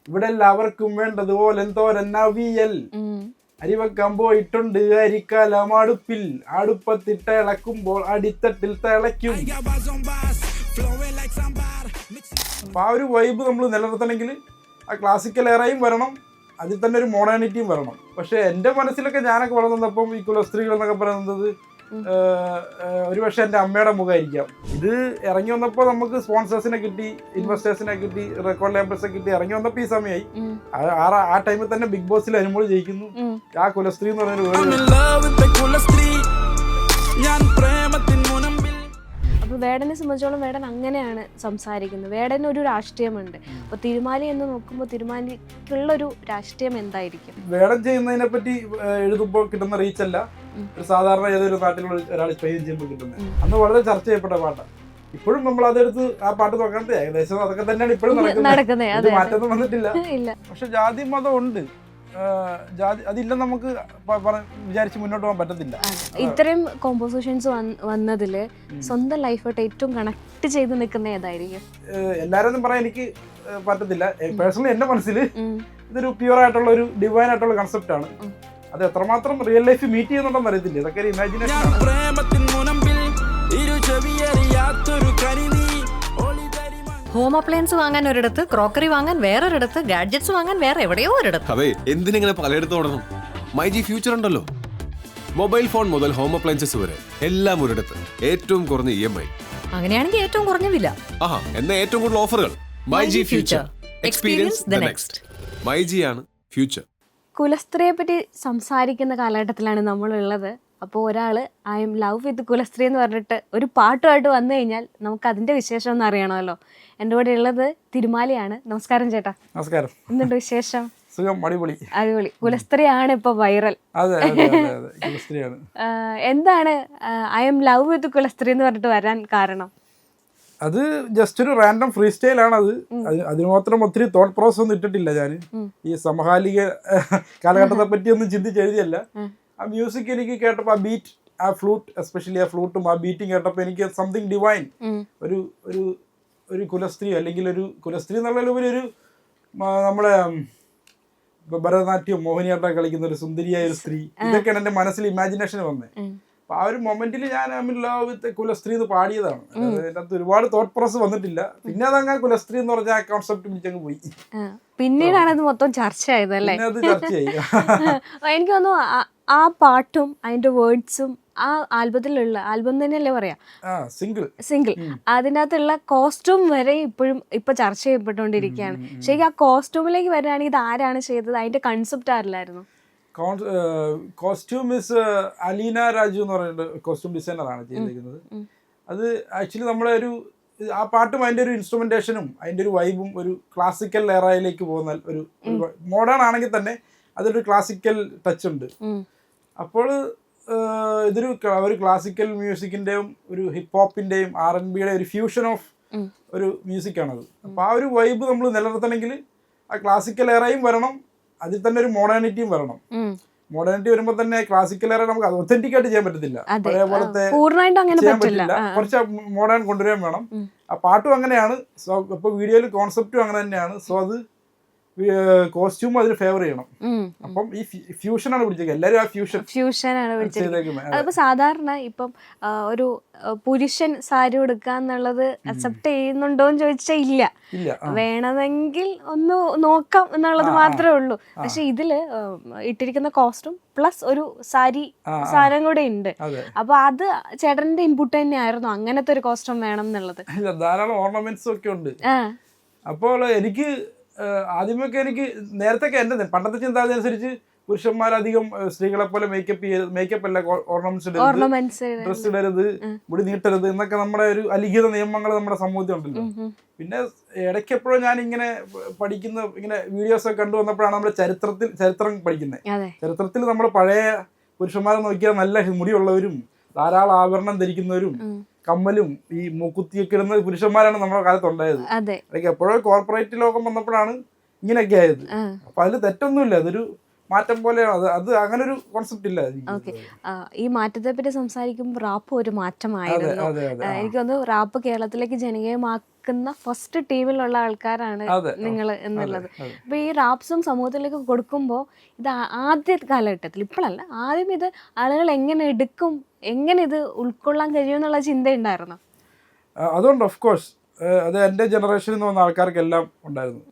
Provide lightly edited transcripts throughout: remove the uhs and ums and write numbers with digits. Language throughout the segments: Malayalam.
ഇവിടെ എല്ലാവർക്കും വേണ്ടതുപോലെ എന്തോരന്നവിയൽ അരിവെക്കാൻ പോയിട്ടുണ്ട് അരിക്കാലം അടുപ്പിൽ അടുപ്പത്തിട്ട് ഇളക്കുമ്പോൾ അടിത്തട്ടിൽ തിളയ്ക്കും. അപ്പൊ ആ ഒരു വൈബ് നമ്മൾ നിലനിർത്തണമെങ്കിൽ ആ ക്ലാസിക്കൽ എറയും വരണം, അതിൽ തന്നെ ഒരു മോഡേണിറ്റിയും വരണം. പക്ഷെ എൻ്റെ മനസ്സിലൊക്കെ ഞാനൊക്കെ വളർന്നപ്പം ഈ കുലസ്ത്രീകൾ എന്നൊക്കെ പറയുന്നത് ഒരുപക്ഷെ എൻ്റെ അമ്മയുടെ മുഖമായിരിക്കാം. ഇത് ഇറങ്ങി വന്നപ്പോൾ നമുക്ക് സ്പോൺസേഴ്സിനെ കിട്ടി, ഇൻവെസ്റ്റേഴ്സിനെ കിട്ടി, റെക്കോർഡ് ലേബേഴ്സിനെ കിട്ടി. ഇറങ്ങി വന്നപ്പോൾ ഈ സമയമായി ആ ടൈമിൽ തന്നെ ബിഗ് ബോസിൽ അനുമോൾ ജയിക്കുന്നു. ആ കുലസ്ത്രീ എന്ന് പറഞ്ഞൊരു അപ്പോൾ വേടനെ സംബന്ധിച്ചോളം വേടൻ അങ്ങനെയാണ് സംസാരിക്കുന്നത്. വേടന് ഒരു രാഷ്ട്രീയമുണ്ട്. അപ്പോൾ തിരുമാലി എന്ന് നോക്കുമ്പോൾ തിരുമാലിക്കുള്ളൊരു രാഷ്ട്രീയം എന്തായിരിക്കും? വേടൻ ചെയ്യുന്നതിനെ പറ്റി എഴുതുമ്പോൾ കിട്ടുന്ന റീച്ചല്ല ഒരു സാധാരണ ഏതൊരു നാട്ടിലുള്ള ഒരാൾ ട്രെയിൻ ചെയ്യുമ്പോൾ കിട്ടുന്നത്. അന്ന് വളരെ ചർച്ച ചെയ്യപ്പെട്ട പാട്ടാണ്. ഇപ്പോഴും നമ്മൾ അതെടുത്ത് ആ പാട്ട് നോക്കാത്ത ഏകദേശം അതൊക്കെ തന്നെയാണ് ഇപ്പോഴും നടക്കുന്നത്. മാറ്റൊന്നും വന്നിട്ടില്ല. പക്ഷെ ജാതി മതം ഉണ്ട്, ജാതി അതില്ലെന്ന് നമുക്ക് വിചാരിച്ച് മുന്നോട്ട് പോകാൻ പറ്റത്തില്ല. ഇത്രയും കോമ്പോസിഷൻസ് വന്നതില് സ്വന്തം ലൈഫായിട്ട് ഏറ്റവും കണക്ട് ചെയ്ത് നിൽക്കുന്ന ഏതായിരിക്കും? എല്ലാരും പറയാൻ എനിക്ക് പറ്റത്തില്ല. പേഴ്സണലി എന്റെ മനസ്സിൽ ഇതൊരു പ്യൂർ ആയിട്ടുള്ള ഒരു ഡിവൈൻ ആയിട്ടുള്ള കൺസെപ്റ്റ് ആണ്. അത് എത്രമാത്രം റിയൽ ലൈഫ് മീറ്റ് ചെയ്യുന്നുണ്ടെന്ന് അറിയത്തില്ല. ഇതൊക്കെ ഒരു ഇമാജിനേഷൻ ആണ്. ഹോം അപ്ലയൻസ് വാങ്ങാൻ ഒരിടത്ത്, ക്രോക്കറി വാങ്ങാൻ വേറൊരിടത്ത്, ഗാഡ്ജറ്റ്സ് വാങ്ങാൻ വേറെ എവിടെയോ ഒരിടത്ത്. അതെ, എന്തിനിങ്ങനെ പലയിടത്ത് ഓടണം? മൈജി ഫ്യൂച്ചർ ഉണ്ടല്ലോ. മൊബൈൽ ഫോൺ മുതൽ ഹോം അപ്ലയൻസസ് വരെ എല്ലാം ഒരിടത്ത്, ഏറ്റവും കുറഞ്ഞ EMI. അങ്ങനെയാണെങ്കിൽ ഏറ്റവും കുറഞ്ഞ വില. ആഹാ, എന്നാ ഏറ്റവും കൂടുതൽ ഓഫറുകൾ. MyG future, experience the next. MyG ആണ് ഫ്യൂച്ചർ. കുലസ്ത്രീയെ പറ്റി സംസാരിക്കുന്ന കാലഘട്ടത്തിലാണ് നമ്മളുള്ളത്. അപ്പോൾ ഒരാൾ ഐ എം ലവ് വിത്ത് കുലസ്ത്രീ എന്ന് പറഞ്ഞിട്ട് ഒരു പാട്ടുമായിട്ട് വന്നു കഴിഞ്ഞാൽ നമുക്ക് അതിൻ്റെ വിശേഷം ഒന്ന് അറിയണമല്ലോ. എൻ്റെ കൂടെ ഉള്ളത് തിരുമാലിയാണ്. നമസ്കാരം ചേട്ടാ. നമസ്കാരം. എന്തുണ്ട് വിശേഷം? സുഖം, അടിപൊളി. അടിപൊളി. കുലസ്ത്രീയാണ് ഇപ്പോൾ വൈറൽ. എന്താണ് ഐ എം ലവ് വിത്ത് കുലസ്ത്രീ എന്ന് പറഞ്ഞിട്ട് വരാൻ കാരണം? അത് ജസ്റ്റ് ഒരു റാൻഡം ഫ്രീ സ്റ്റൈലാണ്. അതിന് മാത്രം ഒത്തിരി തോട്ട് പ്രോസസ് ഒന്നും ഇട്ടിട്ടില്ല ഞാൻ. ഈ സമകാലിക കാലഘട്ടത്തെ പറ്റി ഒന്നും ചിന്തിച്ചെഴുതിയല്ല. ആ മ്യൂസിക് എനിക്ക് കേട്ടപ്പോൾ, ആ ബീറ്റ്, ആ ഫ്ലൂട്ട്, എസ്പെഷ്യലി ആ ഫ്ലൂട്ടും ആ ബീറ്റും കേട്ടപ്പോൾ എനിക്ക് സംതിങ് ഡിവൈൻ, ഒരു ഒരു ഒരു കുലസ്ത്രീ അല്ലെങ്കിൽ ഒരു കുലസ്ത്രീ എന്നുള്ളതിലുപരി ഒരു നമ്മുടെ ഭരതനാട്യം മോഹിനിയാട്ടം കളിക്കുന്ന ഒരു സുന്ദരിയായ ഒരു സ്ത്രീ, ഇതൊക്കെയാണ് എൻ്റെ മനസ്സിൽ ഇമാജിനേഷൻ വന്നത്. അപ്പോൾ ആ ഒരു മൊമെന്റിൽ ഞാൻ ഐ മീൻ ലവ് വിത്ത് കുലസ്ത്രീ എന്ന് പാടിയതാണ്. അതിനകത്ത് ഒരുപാട് തോട്ട് പ്രോസസ് വന്നിട്ടില്ല. പിന്നെ അതങ്ങനെ കുലസ്ത്രീ എന്ന് പറഞ്ഞ ആ കോൺസെപ്റ്റ് പിടിച്ചങ്ങ് പോയി. പിന്നീടാണ് അത് മൊത്തം ചർച്ചയായതല്ലേ? അത് ചർച്ചയായി. എനിക്ക് തോന്നുന്നു ആ പാട്ടും അതിന്റെ വേർഡ്സും ആ ആൽബത്തിലുള്ള ആൽബം തന്നെയല്ലേ പറയാ, സിംഗിൾ അതിനകത്തുള്ള കോസ്റ്റ്യൂം വരെ ഇപ്പൊ ചർച്ച ചെയ്യപ്പെട്ടുകൊണ്ടിരിക്കുകയാണ്. ശരിക്കും ആ കോസ്റ്റ്യൂമിലേക്ക് വരികയാണെങ്കിൽ ഇത് ആരാണ് ചെയ്തത്? അതിന്റെ കൺസെപ്റ്റ് ആരില്ലായിരുന്നു? കോസ്റ്റ്യൂം ഇസ് അലീന രാജു എന്ന് പറയുന്ന കോസ്റ്റ്യൂം ഡിസൈനറാണ് ചെയ്തിരിക്കുന്നത്. അത് ആക്ച്വലി നമ്മളെ ഒരു ആ പാട്ടും അതിൻ്റെ ഒരു ഇൻസ്ട്രുമെന്റേഷനും അതിൻ്റെ ഒരു വൈബും ഒരു ക്ലാസിക്കൽ എറയിലേക്ക് പോകുന്ന ഒരു മോഡേൺ ആണെങ്കിൽ തന്നെ അതൊരു ക്ലാസിക്കൽ ടച്ച് ഉണ്ട്. അപ്പോൾ ഇതൊരു ഒരു ക്ലാസിക്കൽ മ്യൂസിക്കിൻ്റെയും ഒരു ഹിപ്പ് ഹോപ്പിൻ്റെയും R&Bയുടെ ഒരു ഫ്യൂഷൻ ഓഫ് ഒരു മ്യൂസിക്കാണത്. അപ്പോൾ ആ ഒരു വൈബ് നമ്മൾ നിലനിർത്തണമെങ്കിൽ ആ ക്ലാസിക്കൽ എറയും വരണം, അതിൽ തന്നെ ഒരു മോഡേണിറ്റിയും വരണം. മോഡേണിറ്റി വരുമ്പോൾ തന്നെ ക്ലാസിക്കൽ എറ നമുക്ക് അത് ഒത്തന്റിക് ആയിട്ട് ചെയ്യാൻ പറ്റത്തില്ല, അതേപോലത്തെ ചെയ്യാൻ പറ്റില്ല. കുറച്ച് മോഡേൺ കൊണ്ടുവരാൻ വേണം. ആ പാട്ടും അങ്ങനെയാണ്. സോ ഇപ്പോൾ വീഡിയോയിൽ കോൺസെപ്റ്റും അങ്ങനെ തന്നെയാണ്. സോ അത് കോസ്റ്റ്യൂം അതിന് ഫേവർ ചെയ്യണം. അപ്പം ഈ ഫ്യൂഷനാണ് പിടിച്ചേക്കുന്നത്. എല്ലാവരും ആ ഫ്യൂഷനാണ് പിടിച്ചേക്കുന്നത്. അതിപ്പോ സാധാരണ ഇപ്പം ഒരു പുരുഷൻ സാരി ഉടുക്കുക എന്നുള്ളത് അക്സെപ്റ്റ് ചെയ്യുന്നുണ്ടോ എന്ന് ചോദിച്ചാൽ ഇല്ല. വേണമെങ്കിൽ ഒന്ന് നോക്കാം എന്നുള്ളത് മാത്രമേ ഉള്ളൂ. പക്ഷെ ഇതില് ഇട്ടിരിക്കുന്ന കോസ്റ്റ്യൂം പ്ലസ് ഒരു സാരി സാധനം കൂടെ ഉണ്ട്. അപ്പൊ അത് ചേട്ടന്റെ ഇൻപുട്ട് തന്നെയായിരുന്നു അങ്ങനത്തെ ഒരു കോസ്റ്റ്യൂം വേണം എന്നുള്ളത്? ധാരാളം ഓർണമെന്റ്സ് ഒക്കെ ഉണ്ട്. അപ്പോൾ എനിക്ക് ആദ്യമൊക്കെ എനിക്ക് നേരത്തെ എൻ്റെ പണ്ടത്തെ ചിന്താഗതി അനുസരിച്ച് പുരുഷന്മാരധികം സ്ത്രീകളെ പോലെ മേക്കപ്പ് അല്ല, ഓർണമെന്റ്സ് ഡ്രസ് ഇടരുത്, മുടി നീട്ടരുത് എന്നൊക്കെ നമ്മുടെ ഒരു അലിഖിത നിയമങ്ങൾ നമ്മുടെ സമൂഹത്തിൽ ഉണ്ടല്ലോ. പിന്നെ ഇടയ്ക്ക് എപ്പോഴും ഞാൻ ഇങ്ങനെ പഠിക്കുന്ന ഇങ്ങനെ വീഡിയോസ് ഒക്കെ കണ്ടു വന്നപ്പോഴാണ് നമ്മുടെ ചരിത്രം പഠിക്കുന്നത്. ചരിത്രത്തിൽ നമ്മൾ പഴയ പുരുഷന്മാരെ നോക്കിയാൽ നല്ല മുടിയുള്ളവരും ധാരാളം ആഭരണം ധരിക്കുന്നവരും കമ്മലും ഈ മൂക്കുത്തിയൊക്കെ ഇടുന്ന പുരുഷന്മാരാണ് നമ്മുടെ കാലത്ത് ഉണ്ടായത്. അതൊക്കെ എപ്പോഴും കോർപ്പറേറ്റ് ലോകം വന്നപ്പോഴാണ് ഇങ്ങനെയൊക്കെ ആയത്. അപ്പൊ അതിൽ തെറ്റൊന്നുമില്ല. അതൊരു മാറ്റം പോലെയാണ് അത്. അത് അങ്ങനെ ഒരു കോൺസെപ്റ്റ് ഇല്ല എനിക്ക്. ഓക്കെ, ഈ മാറ്റത്തെ പറ്റി സംസാരിക്കുമ്പോൾ റാപ്പ് ഒരു മാറ്റമായിരുന്നു. അതെ, അതെ. എനിക്ക് തോന്നുന്നു റാപ്പ് കേരളത്തിലേക്ക് ജനകീയമാക്കുന്ന ഫസ്റ്റ് ടീമിലുള്ള ആൾക്കാരാണ് നിങ്ങൾ എന്നുള്ളത്. അപ്പൊ ഈ റാപ്സും സമൂഹത്തിലേക്ക് കൊടുക്കുമ്പോൾ ഇത് ആദ്യ കാലഘട്ടത്തിൽ, ഇപ്പോഴല്ല, ആദ്യം ഇത് ആളുകൾ എങ്ങനെ എടുക്കും, എങ്ങനെ ഇത് ഉൾക്കൊള്ളാൻ കഴിയും എന്നുള്ള ചിന്തയുണ്ടായിരുന്നു? അതുകൊണ്ട് ഓഫ് കോഴ്സ് അത് എൻ്റെ ജനറേഷനിൽ നിന്ന് വന്ന ആൾക്കാർക്കെല്ലാം ഉണ്ടായിരുന്നു.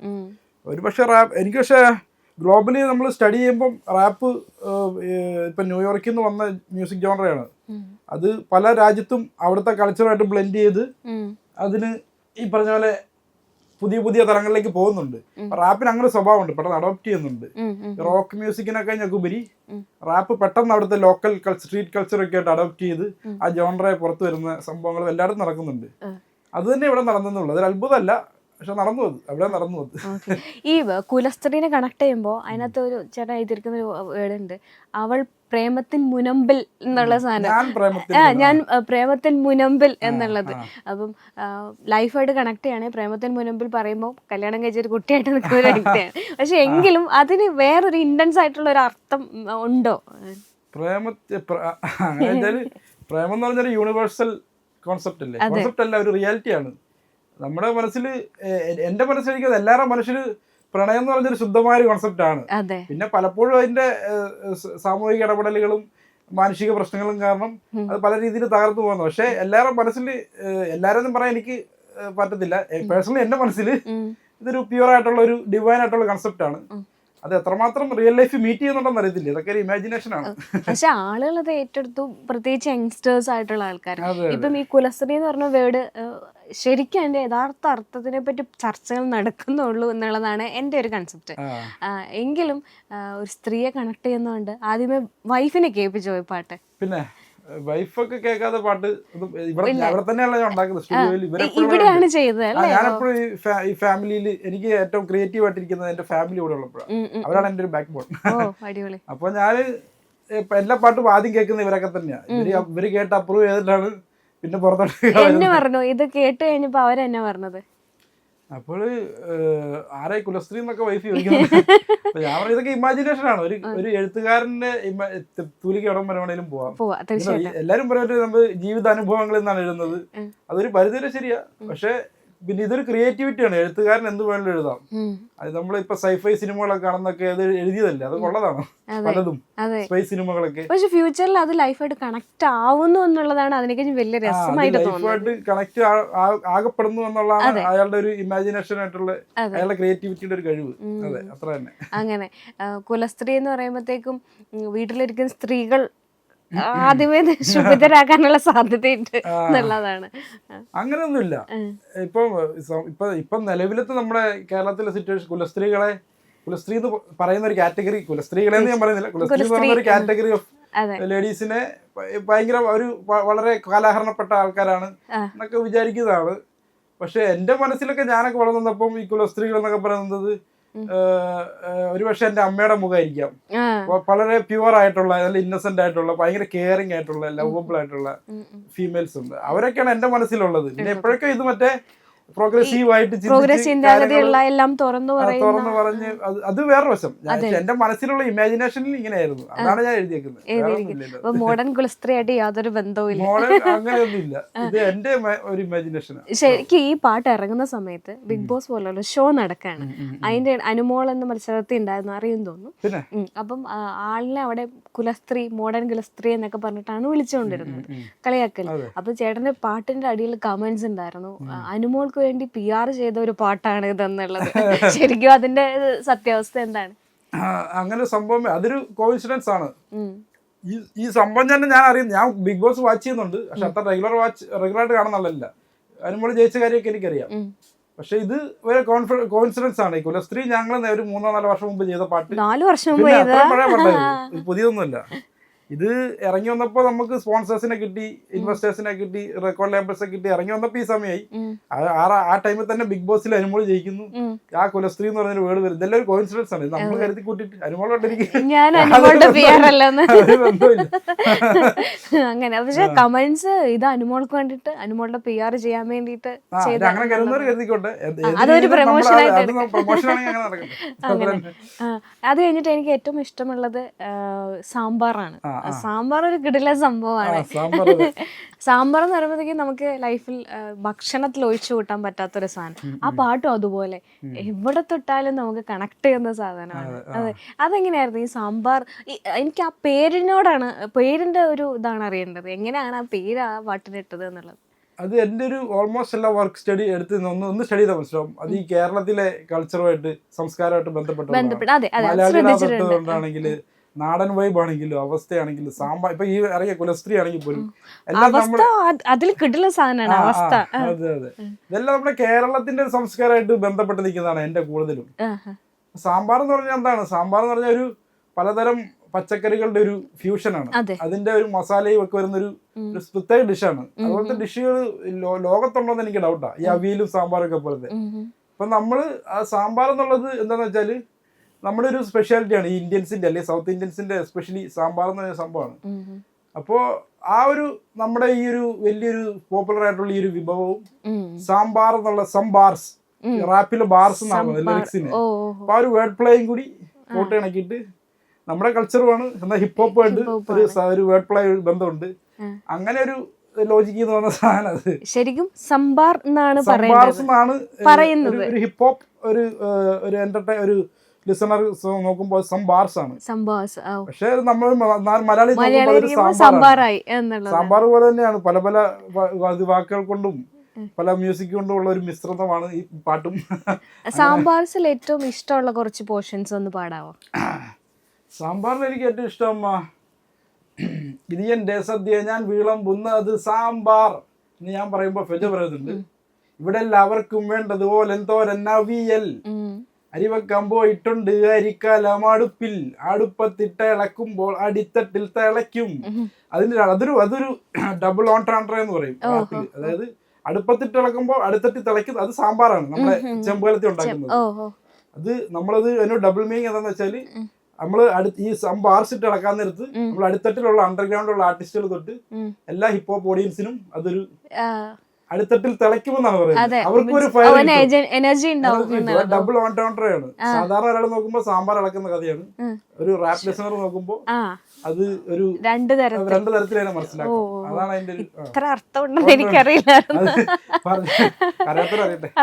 ഒരു പക്ഷേ റാപ്പ്, എനിക്ക് പക്ഷേ ഗ്ലോബലി നമ്മൾ സ്റ്റഡി ചെയ്യുമ്പം റാപ്പ് ഇപ്പം ന്യൂയോർക്കിൽ നിന്ന് വന്ന മ്യൂസിക് ജോണറയാണ്. അത് പല രാജ്യത്തും അവിടുത്തെ കൾച്ചറുമായിട്ട് ബ്ലെൻഡ് ചെയ്ത് അതിന് ഈ പറഞ്ഞ പോലെ പുതിയ പുതിയ തലങ്ങളിലേക്ക് പോകുന്നുണ്ട്. റാപ്പിന് അങ്ങനെ സ്വഭാവമുണ്ട്, പെട്ടെന്ന് അഡോപ്റ്റ് ചെയ്യുന്നുണ്ട്. റോക്ക് മ്യൂസിക്കിനൊക്കെ ഉപരി റാപ്പ് പെട്ടെന്ന് അവിടുത്തെ ലോക്കൽ സ്ട്രീറ്റ് കൾച്ചറൊക്കെ ആയിട്ട് അഡോപ്റ്റ് ചെയ്ത് ആ ജോണറെ പുറത്ത് വരുന്ന സംഭവങ്ങൾ എല്ലായിടത്തും നടക്കുന്നുണ്ട്. അത് തന്നെ ഇവിടെ നടന്നെന്നുള്ളത് അതൊരു അത്ഭുതമല്ല, പക്ഷെ നടന്നു അത്, അവിടെ നടന്നു അത്. ഈ കുലസ്ത്രീനെ കണക്ട് ചെയ്യുമ്പോൾ അതിനകത്ത് ഒരു ചേട്ടൻ എഴുതിയിരിക്കുന്ന ഒരു വേർഡ് ഉണ്ട്, അവൾ പ്രേമത്തിൻ മുനമ്പിൽ എന്നുള്ള സാധനം. ഞാൻ പ്രേമത്തിൻ മുനമ്പിൽ എന്നുള്ളത്. അപ്പം ലൈഫായിട്ട് കണക്ട് ചെയ്യണേ, പ്രേമത്തിൻ മുനമ്പിൽ പറയുമ്പോൾ കല്യാണം കഴിച്ചൊരു കുട്ടിയായിട്ട് നിൽക്കുന്ന ഒരു വ്യക്തിയാണ്. പക്ഷെ എങ്കിലും അതിന് വേറൊരു ഇന്റൻസ് ആയിട്ടുള്ള ഒരു അർത്ഥം ഉണ്ടോ? അങ്ങനെ പ്രേമം എന്ന് പറഞ്ഞാൽ യൂണിവേഴ്സൽ കോൺസെപ്റ്റ് അല്ലേ? കോൺസെപ്റ്റ് അല്ല, ഒരു റിയാലിറ്റിയാണ്. നമ്മുടെ മനസ്സിൽ, എൻ്റെ മനസ്സിലിരിക്കുന്നത് എല്ലാവരുടെ മനസ്സിൽ പ്രണയം എന്ന് പറഞ്ഞൊരു ശുദ്ധമായ കോൺസെപ്റ്റ് ആണ്. പിന്നെ പലപ്പോഴും അതിന്റെ സാമൂഹിക ഇടപെടലുകളും മാനുഷിക പ്രശ്നങ്ങളും കാരണം അത് പല രീതിയിൽ തകർന്നു പോകുന്നു. പക്ഷെ എല്ലാവരുടെ മനസ്സിൽ, എല്ലാവരും പറയാൻ എനിക്ക് പറ്റത്തില്ല. പേഴ്സണലി എൻ്റെ മനസ്സിൽ ഇതൊരു പ്യുവർ ആയിട്ടുള്ള ഒരു ഡിവൈൻ ആയിട്ടുള്ള കൺസെപ്റ്റ് ആണ്. അത് എത്രമാത്രം റിയൽ ലൈഫ് മീറ്റ് ചെയ്യുന്നുണ്ടെന്ന് അറിയത്തില്ല, ഇതൊക്കെ ഒരു ഇമാജിനേഷൻ ആണ്. പക്ഷെ ആളുകൾ അത് ഏറ്റെടുത്തു, പ്രത്യേകിച്ച് യങ്സ്റ്റേഴ്സ് ആയിട്ടുള്ള ആൾക്കാർ. ഇപ്പം ഈ കുലസ്ത്രീ എന്ന് പറഞ്ഞ വേർഡ് ശരിക്കും അതിന്റെ യഥാർത്ഥ അർത്ഥത്തിനെ പറ്റി ചർച്ചകൾ നടക്കുന്നുള്ളൂ എന്നുള്ളതാണ് എൻ്റെ ഒരു കൺസെപ്റ്റ്. എങ്കിലും ഒരു സ്ത്രീയെ കണക്ട് ചെയ്യുന്നതുകൊണ്ട് ആദ്യമേ വൈഫിനെ കേൾപ്പിച്ചു പോയി പാട്ട്. പിന്നെ വൈഫൊക്കെ കേൾക്കാതെ പാട്ട് ഇവിടെ തന്നെയല്ല ഞാൻ ഉണ്ടാക്കുന്നത്, സ്റ്റുഡിയോയിൽ. ഇവിടെയാണ് ചെയ്തത്. ഞാനെപ്പോഴും ഈ ഫാമിലിയിൽ എനിക്ക് ഏറ്റവും ക്രിയേറ്റീവ് ആയിട്ടിരിക്കുന്നത് എന്റെ ഫാമിലി കൂടെ ഉള്ളപ്പോഴാണ്. അവരാണ് എൻ്റെ ഒരു ബാക്ക് ബോൺ. അപ്പൊ ഞാന് എല്ലാ പാട്ടും ആദ്യം കേൾക്കുന്നത് ഇവരൊക്കെ തന്നെയാണ്. ഇവര് കേട്ട് അപ്രൂവ് ചെയ്തിട്ടാണ് പിന്നെ പുറത്തോട്ട് എന്നെ പറഞ്ഞു. ഇത് കേട്ട് കഴിഞ്ഞപ്പോ അവരെന്നെ പറഞ്ഞത്, അപ്പോൾ ആരായി കുലസ്ത്രീ എന്നൊക്കെ വൈഫ് ചോദിക്കുന്നത്. ഞാൻ പറഞ്ഞ ഇതൊക്കെ ഇമാജിനേഷൻ ആണ്. ഒരു എഴുത്തുകാരന്റെ തൂലിക ഇടം വരെ പോവാം. എല്ലാരും പറയുന്നത് നമ്മൾ ജീവിതാനുഭവങ്ങളിൽ നിന്നാണ് എഴുതുന്നത്. അതൊരു പരിധിവരെ ശരിയാ. പക്ഷെ പിന്നെ ഇതൊരു ക്രിയേറ്റിവിറ്റിയാണ്. എഴുത്തുകാരൻ എന്ത് വേണമെങ്കിലും എഴുതാം. അത് നമ്മളിപ്പോ സൈഫൈ സിനിമകളൊക്കെ കാണുന്നൊക്കെ അത് എഴുതിയതല്ലേ, അത് കൊള്ളതാണ് പലതും സ്പേസ് സിനിമകളൊക്കെ. പക്ഷെ ഫ്യൂച്ചറിൽ അത് ലൈഫായിട്ട് കണക്ട് ആവുന്നു എന്നുള്ളതാണ് അതിനെക്കുറിച്ച് വലിയ രസമായിട്ട് ലൈഫായിട്ട് കണക്ട് ആകപ്പെടുന്നു എന്നുള്ളതാണ് അയാളുടെ ഒരു ഇമാജിനേഷൻ ആയിട്ടുള്ള അയാളുടെ ക്രിയേറ്റിവിറ്റിയുടെ ഒരു കഴിവ്. അതെ, അത്ര തന്നെ. അങ്ങനെ കുലസ്ത്രീ എന്ന് പറയുമ്പോഴത്തേക്കും വീട്ടിലിരിക്കുന്ന സ്ത്രീകൾ ആദ്യമേ ശുഭിതരാകാനുള്ള സാധ്യതയുണ്ട് എന്നുള്ളതാണ്. അങ്ങനെയൊന്നുമില്ല. ഇപ്പം നിലവിലത്തെ നമ്മുടെ കേരളത്തിലെ സിറ്റുവേഷൻ കുലസ്ത്രീ എന്ന് പറയുന്ന ഒരു കാറ്റഗറി, കുലസ്ത്രീകളെ ഞാൻ പറയുന്നില്ല, കുലസ്ത്രീ എന്ന് പറയുന്ന ഒരു കാറ്റഗറി ഓഫ് ലേഡീസിനെ ഭയങ്കര ഒരു വളരെ കാലാഹരണപ്പെട്ട ആൾക്കാരാണ് എന്നൊക്കെ വിചാരിക്കുന്നതാണ്. പക്ഷെ എൻ്റെ മനസ്സിലൊക്കെ ഞാനൊക്കെ വളർന്നപ്പം ഈ കുലസ്ത്രീകൾ എന്നൊക്കെ പറയുന്നത് ഒരുപക്ഷെ എൻ്റെ അമ്മയുടെ മുഖമായിരിക്കാം. വളരെ പ്യുവർ ആയിട്ടുള്ള, നല്ല ഇന്നസെന്റ് ആയിട്ടുള്ള, ഭയങ്കര കെയറിങ് ആയിട്ടുള്ള, ലവബിൾ ആയിട്ടുള്ള ഫീമെയിൽസ് ഉണ്ട്. അവരൊക്കെയാണ് എൻ്റെ മനസ്സിലുള്ളത്. പിന്നെ എപ്പോഴൊക്കെ ഇത് മറ്റേ പ്രോഗ്രസീവ് ആയിട്ട് എല്ലാം തുറന്നു പറഞ്ഞ് അത് വേറെ വശം. എന്റെ മനസ്സിലുള്ള ഇമാജിനേഷനിൽ ഇങ്ങനെയായിരുന്നു, അതാണ് ഞാൻ എഴുതിയേക്കുന്നത്. മോഡേൺ കുലസ്ത്രീ ആയിട്ട് യാതൊരു ബന്ധവും അങ്ങനെയൊന്നുമില്ല. ഇത് എന്റെ ഒരു ഇമാജിനേഷൻ. ശരിക്കും ഈ പാട്ട് ഇറങ്ങുന്ന സമയത്ത് ബിഗ് ബോസ് പോലുള്ള ഷോ നടക്കാണ്. അതിന്റെ അനുമോൾ എന്ന മത്സരത്തിൽ ഉണ്ടായിരുന്നു, അറിയും തോന്നുന്നു. അപ്പം ആളിനെ അവിടെ കുലസ്ത്രീ, മോഡേൺ കുലസ്ത്രീ എന്നൊക്കെ പറഞ്ഞിട്ടാണ് വിളിച്ചുകൊണ്ടിരുന്നത്, കളിയാക്കൽ. അപ്പൊ ചേട്ടന്റെ പാട്ടിന്റെ അടിയിൽ കമന്റ്സ് ഉണ്ടായിരുന്നു, അനുമോൾക്ക് വേണ്ടി PR ചെയ്ത ഒരു പാട്ടാണ് ഇതെന്നുള്ളത്. ശരിക്കും അതിന്റെ സത്യാവസ്ഥ എന്താണ്? അങ്ങനെ സംഭവം അതൊരു കോയിൻസിഡൻസ് ആണ്. ഈ സംഭവം തന്നെ ഞാൻ അറിയുന്നു. ഞാൻ ബിഗ് ബോസ് വാച്ച് ചെയ്യുന്നുണ്ട്, പക്ഷെ അത്ര റെഗുലറായിട്ട് കാണുന്നില്ല. അനുമോൾ ജയിച്ച കാര്യമൊക്കെ എനിക്കറിയാം. പക്ഷെ ഇത് ഒരു കോയിൻസിഡൻസ് ആണ്. ഈ കുലസ്ത്രീ ഞങ്ങൾ ഒരു 3-4 വർഷം മുമ്പ് ചെയ്ത പാട്ട്, 4 വർഷം പഴയ പാട്ടായിരുന്നു, പുതിയതൊന്നുമല്ല. ഇത് ഇറങ്ങി വന്നപ്പോൾ നമുക്ക് സ്പോൺസേഴ്സിനെ കിട്ടി, ഇൻവെസ്റ്റേഴ്സിനെ കിട്ടി, റെക്കോർഡ് ലേബേഴ്സിനെ കിട്ടി. ഇറങ്ങി വന്നപ്പോൾ ഈ സമയമായി. ആ ടൈമിൽ തന്നെ ബിഗ് ബോസിൽ അനുമോൾ ജയിക്കുന്നു. ആ കുലസ്ത്രീ എന്ന് പറഞ്ഞൊരു വേർഡ് വരും. ഇതെല്ലാം ഒരു കോയിൻസിഡൻസ് ആണ്. നമ്മൾ കരുതി കൂട്ടിയിട്ട് ഞാൻ അനുമോളുടെ PR അല്ലെന്ന് അങ്ങനെ. പക്ഷെ കമന്റ്സ് ഇത് അനുമോൾക്ക് വേണ്ടിട്ട്, അനുമോളുടെ PR ചെയ്യാൻ വേണ്ടിട്ട് അങ്ങനെ കരുതുന്നവർ കരുതിക്കോട്ടെ. അതൊരു പ്രൊമോഷൻ ആയിട്ട്. പ്രൊമോഷൻ. അത് കഴിഞ്ഞിട്ട് എനിക്ക് ഏറ്റവും ഇഷ്ടമുള്ളത് സാമ്പാറാണ്. സാമ്പാർ ഒരു കിടില സംഭവമാണ്. സാമ്പാർ എന്ന് പറയുമ്പോഴത്തേക്കും നമുക്ക് ലൈഫിൽ ഭക്ഷണത്തിൽ ഒഴിച്ചു കൂട്ടാൻ പറ്റാത്തൊരു സാധനം. ആ പാട്ടും അതുപോലെ എവിടെ തൊട്ടാലും നമുക്ക് കണക്ട് ചെയ്യുന്ന സാധനമാണ്. അതെ, അതെങ്ങനെയായിരുന്നു ഈ സാമ്പാർ? എനിക്ക് ആ പേരിനോടാണ്, പേരിന്റെ ഒരു ഇതാണ് അറിയേണ്ടത്. എങ്ങനെയാണ് ആ പേര് ആ പാട്ടിനിട്ടത് എന്നുള്ളത്. അത് എൻ്റെ ഒരു ഓൾമോസ്റ്റ് എല്ലാ വർക്ക് സ്റ്റഡി എടുത്ത് ഒന്ന് സ്റ്റഡി ചെയ്ത മനസ്സിലാവും. അത് ഈ കേരളത്തിലെ കൾച്ചറുമായിട്ട് സംസ്കാരമായിട്ട് ബന്ധപ്പെട്ടുകൊണ്ടാണെങ്കിൽ, നാടൻ വൈബ് ആണെങ്കിലും അവസ്ഥയാണെങ്കിലും സാമ്പാർ, ഇപ്പൊ ഈ ഇറങ്ങിയ കുലസ്ത്രീ ആണെങ്കിൽ പോലും അതിൽ കിട്ടുന്ന സാധനമാണ് അവസ്ഥ. അതെ അതെ, ഇതെല്ലാം നമ്മുടെ കേരളത്തിന്റെ ഒരു സംസ്കാരമായിട്ട് ബന്ധപ്പെട്ട് നിൽക്കുന്നതാണ് എൻ്റെ കൂടുതലും. സാമ്പാർ എന്ന് പറഞ്ഞാൽ എന്താണ്? സാമ്പാർ എന്ന് പറഞ്ഞാൽ ഒരു പലതരം പച്ചക്കറികളുടെ ഒരു ഫ്യൂഷനാണ്. അതിന്റെ ഒരു മസാലയും ഒക്കെ വരുന്നൊരു പ്രത്യേക ഡിഷാണ്. അതുപോലത്തെ ഡിഷുകൾ ലോകത്തുണ്ടോന്ന് എനിക്ക് ഡൗട്ടാ, ഈ അവിയലും സാമ്പാറൊക്കെ പോലത്തെ. അപ്പൊ നമ്മള് ആ സാമ്പാർ എന്നുള്ളത് എന്താന്ന് വെച്ചാല് നമ്മുടെ ഒരു സ്പെഷ്യാലിറ്റിയാണ് ഈ ഇന്ത്യൻസിന്റെ അല്ലെങ്കിൽ സൗത്ത് ഇന്ത്യൻസിന്റെ എസ്പെഷ്യലി സാമ്പാർ എന്ന് പറഞ്ഞ സംഭവമാണ്. അപ്പോൾ ആ ഒരു നമ്മുടെ ഈ ഒരു വലിയൊരു പോപ്പുലർ ആയിട്ടുള്ള ഈ ഒരു വിഭവവും സാമ്പാർ എന്നുള്ള സംബാർസ്, റാപ്പിലെ ബാർസ് എന്നാണ് ലിറിക്സിന്. അപ്പൊ ആ ഒരു വേർഡ് പ്ലേയും കൂടി ഫോട്ടോ ഇണക്കിയിട്ട് നമ്മുടെ കൾച്ചറുമാണ് എന്നാൽ ഹിപ്പ് ഹോപ്പുമായിട്ട് ഒരു വേർഡ് പ്ലേ ബന്ധമുണ്ട്. അങ്ങനെ ഒരു ലോജിക്ക് എന്ന് പറഞ്ഞ സാധനം അത് ശരിക്കും സംബാർ എന്നാണ് പറയുന്നത്. ഒരു ഹിപ്പ് ഹോപ്പ് ഒരു എന്റർടൈൻ ഒരു ലിസണർ നോക്കുമ്പോൾ സംബാർസ് ആണ്. പക്ഷെ നമ്മൾ മലയാളി സാമ്പാർ പോലെ തന്നെയാണ്. പല പല വാക്കുകൾ കൊണ്ടും പല മ്യൂസിക് കൊണ്ടും ഉള്ള ഒരു മിശ്രിതമാണ് ഈ പാട്ടും. സാമ്പാർസിൽ ഏറ്റവും ഇഷ്ടമുള്ള കുറച്ച് പോർഷൻസ് ഒന്ന് പാടാവോ? സാമ്പാറിൽ എനിക്ക് ഏറ്റവും ഇഷ്ടം ഇത് എൻ്റെ സദ്യ ഞാൻ വിളമ്പുന്നത് സാമ്പാർ എന്ന് ഞാൻ പറയുമ്പോൾ ഫെജ പറയുന്നുണ്ട്. ഇവിടെ എല്ലാവർക്കും വേണ്ടതുപോലെ എന്തോരവിയൽ അരിവെക്കാൻ പോയിട്ടുണ്ട് അരിക്കാലം അടുപ്പിൽ, അടുപ്പത്തിട്ട് ഇളക്കുമ്പോൾ അടിത്തട്ടിൽ തിളയ്ക്കും. അതൊരു ഡബിൾ ഓൺട്രാൻഡർ എന്ന് പറയും. അതായത് അടുപ്പത്തിട്ട് ഇളക്കുമ്പോൾ അടുത്തട്ടി തിളയ്ക്കും. അത് സാമ്പാറാണ് നമ്മുടെ ചെമ്പുകലത്തിൽ ഉണ്ടാക്കുന്നത്. അത് നമ്മളത് അതിന് ഡബിൾ മീനിങ് എന്താന്ന് വെച്ചാല് നമ്മള് ഈ സംബാർസിട്ട് ഇളക്കാൻ നേരത്ത് നമ്മൾ അടുത്തട്ടിലുള്ള അണ്ടർഗ്രൗണ്ടിലുള്ള ആർട്ടിസ്റ്റുകൾ തൊട്ട് എല്ലാ ഹിപ്പ് ഹോപ്പ് ഓഡിയൻസിനും അതൊരു അടുത്തട്ടിൽ തിളയ്ക്കുമെന്നാണ് പറയുന്നത്. അവർക്ക് ഒരു ഡബിൾ ഓൺട്രാൻഡറാണ്. സാധാരണ ഒരാൾ നോക്കുമ്പോ സാമ്പാർ ഇളക്കുന്ന കഥയാണ്. ഒരു റാപ്പ് ലിസണർ നോക്കുമ്പോ അത് ഒരു രണ്ട് തരത്തിലാണ് മനസ്സിലാക്കുക. അതാണ് അതിന്റെ